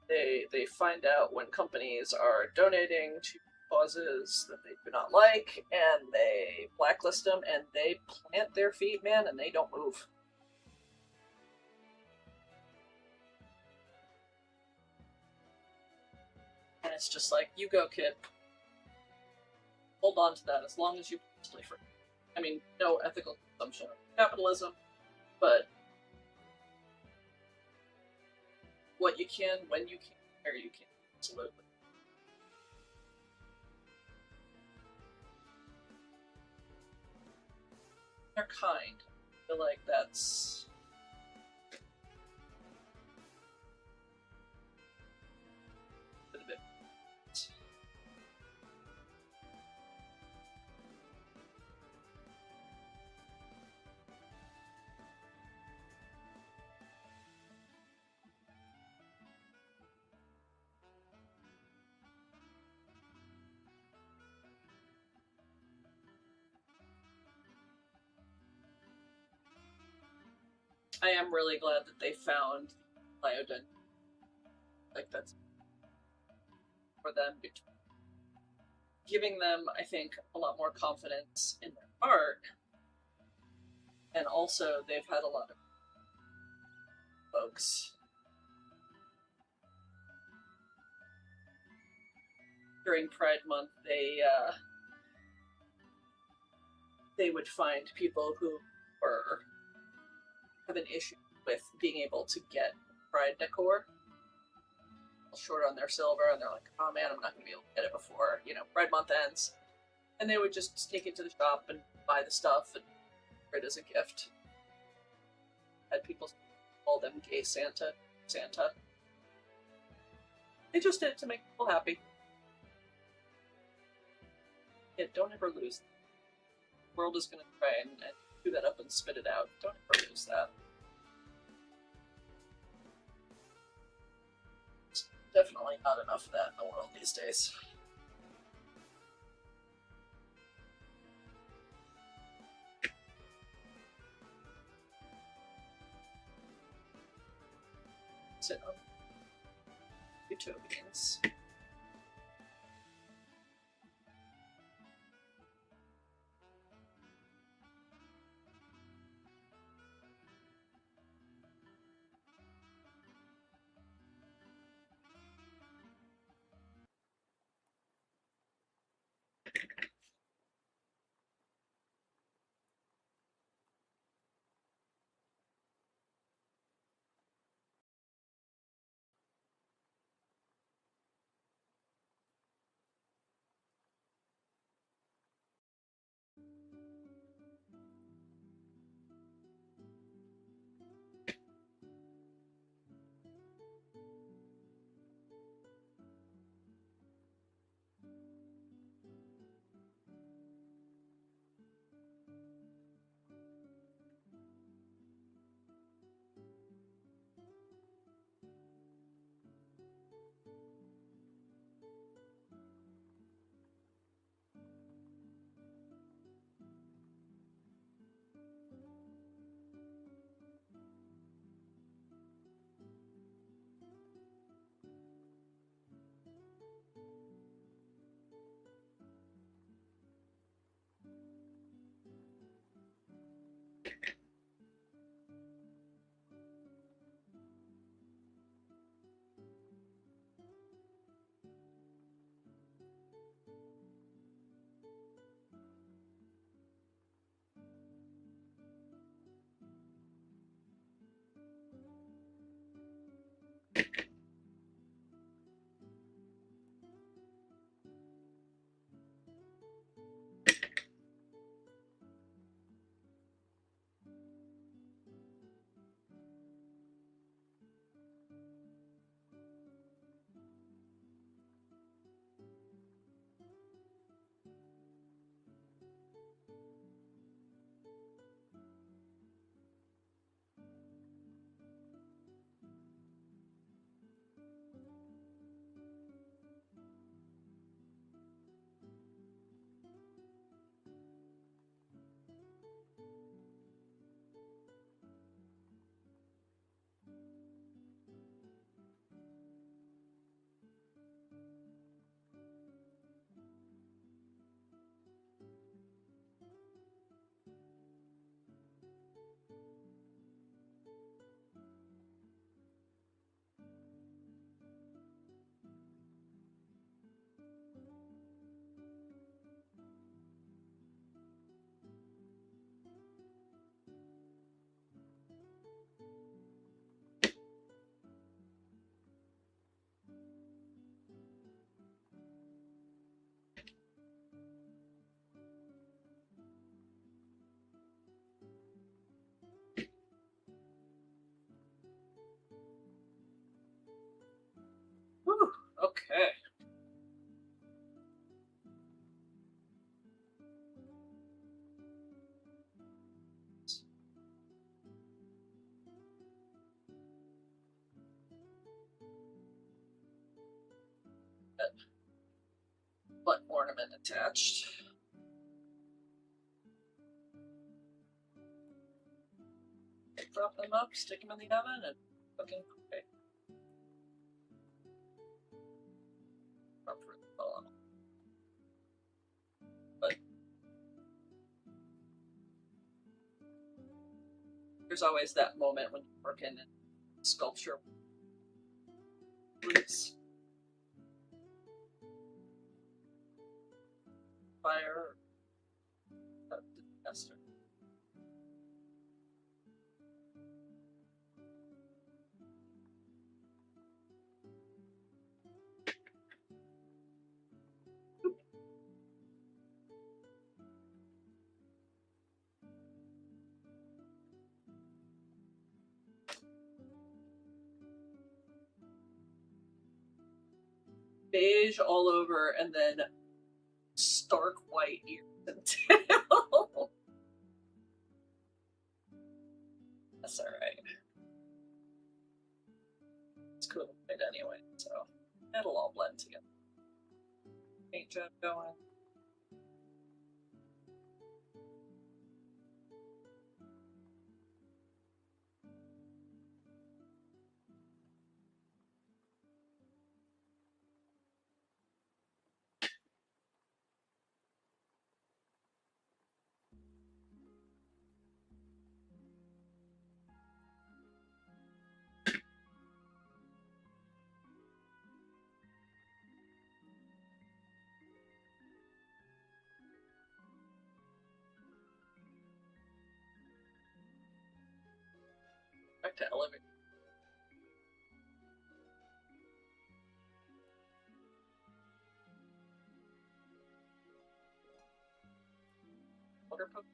They find out when companies are donating to causes that they do not like, and they blacklist them, and they plant their feet, man, and they don't move. And it's just like, you go, kid. hold on to that as long as you personally free. I mean, no ethical consumption of capitalism, but what you can, when you can, where you can, absolutely. They're kind. I feel like that's a bit. I am really glad that they found Lyodin. Like, that's for them, giving them, I think, a lot more confidence in their art. And also, they've had a lot of folks during Pride Month. They would find people who were have an issue with being able to get Pride decor short on their silver, and they're like, "Oh man, I'm not going to be able to get it before Pride Month ends." And they would just take it to the shop and buy the stuff and it as a gift. Had people call them gay Santa. They just did it to make people happy. Yeah, don't ever lose. The world is going to try and chew that up and spit it out. Don't ever lose that. There's definitely not enough of that in the world these days. Sit on Utopians. and attached. Drop them up, stick them in the oven, and cooking quick. But there's always that moment when you're working in sculpture. Please. Fire. Disaster. Beige all over, and then stark white ears and tail. That's alright. It's cool anyway, so it'll all blend together. Paint job going. Back to elevator. Water pump.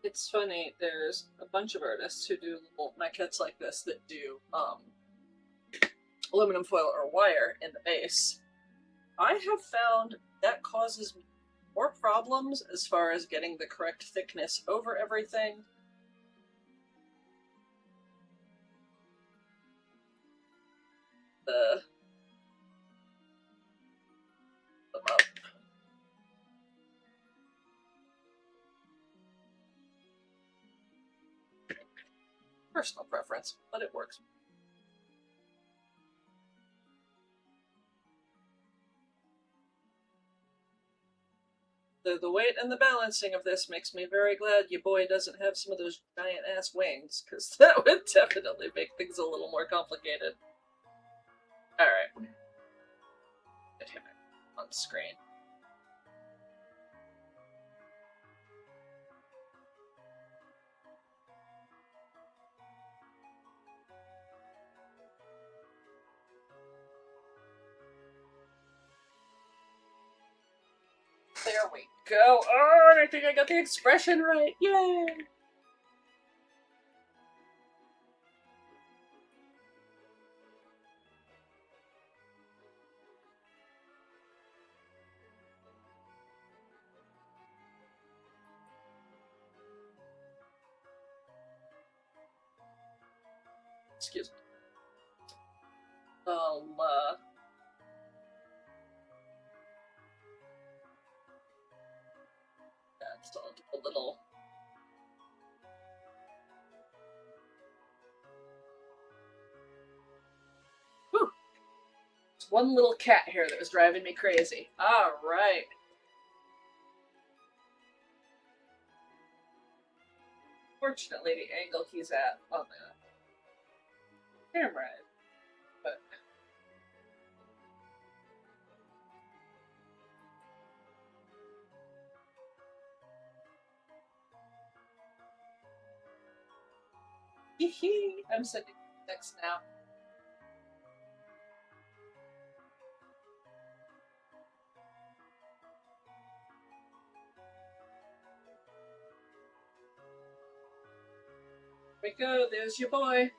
It's funny, there's a bunch of artists who do little maquettes like this that do aluminum foil or wire in the base. I have found that causes more problems as far as getting the correct thickness over everything. The personal preference, but it works. The weight and the balancing of this makes me very glad your boy doesn't have some of those giant ass wings, because that would definitely make things a little more complicated. Alright. Get him on screen. There we go. Oh, and I think I got the expression right. Yay! Excuse me. That's a little. Whew. There's one little cat here that was driving me crazy. Alright. Fortunately, the angle he's at on the camera, but I'm sending next now. Here we go, there's your boy.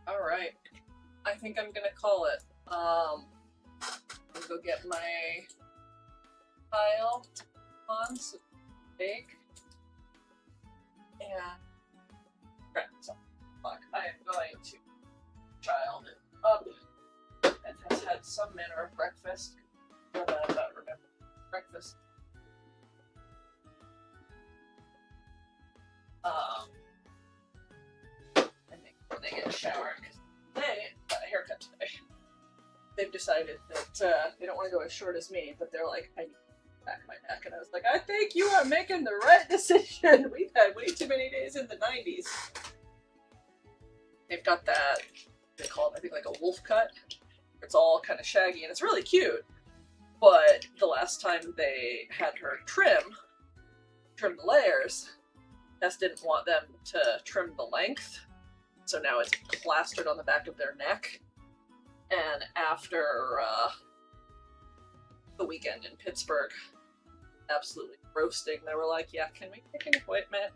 Alright. I think I'm gonna call it. I'll go get my pile on some bake. And I am going to child it up and has had some manner of breakfast. But I don't remember breakfast. I think when they get a shower, because they got a haircut today. They've decided that they don't want to go as short as me, but they're like, I need to back my neck. And I was like, I think you are making the right decision. We've had way too many days in the 90s. They've got that, they call it, I think, like a wolf cut. It's all kind of shaggy, and it's really cute. But the last time they had her trim the layers, Tess didn't want them to trim the length. So now it's plastered on the back of their neck. And after the weekend in Pittsburgh, absolutely roasting, they were like, yeah, can we take an appointment?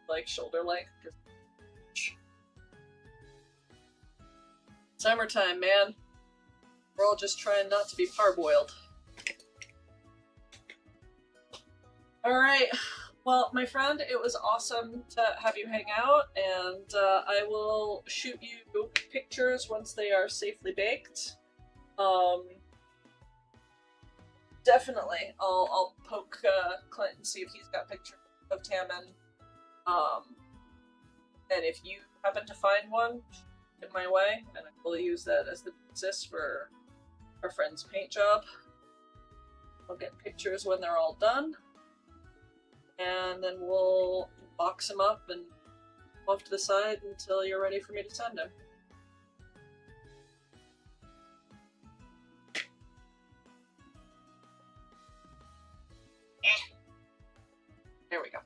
Like, shoulder length? Summertime, man. We're all just trying not to be parboiled. Alright. Well, my friend, it was awesome to have you hang out, and I will shoot you pictures once they are safely baked. Definitely, I'll poke Clint and see if he's got pictures of Tammin. And if you happen to find one, shoot it my way, and I will use that as the basis for our friend's paint job. I'll get pictures when they're all done. And then we'll box them up and off to the side until you're ready for me to send him. There we go.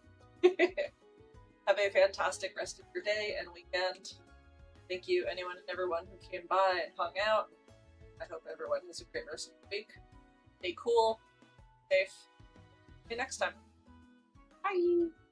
Have a fantastic rest of your day and weekend. Thank you, anyone and everyone who came by and hung out. I hope everyone has a great rest of the week. Stay cool, safe. See you next time. Bye!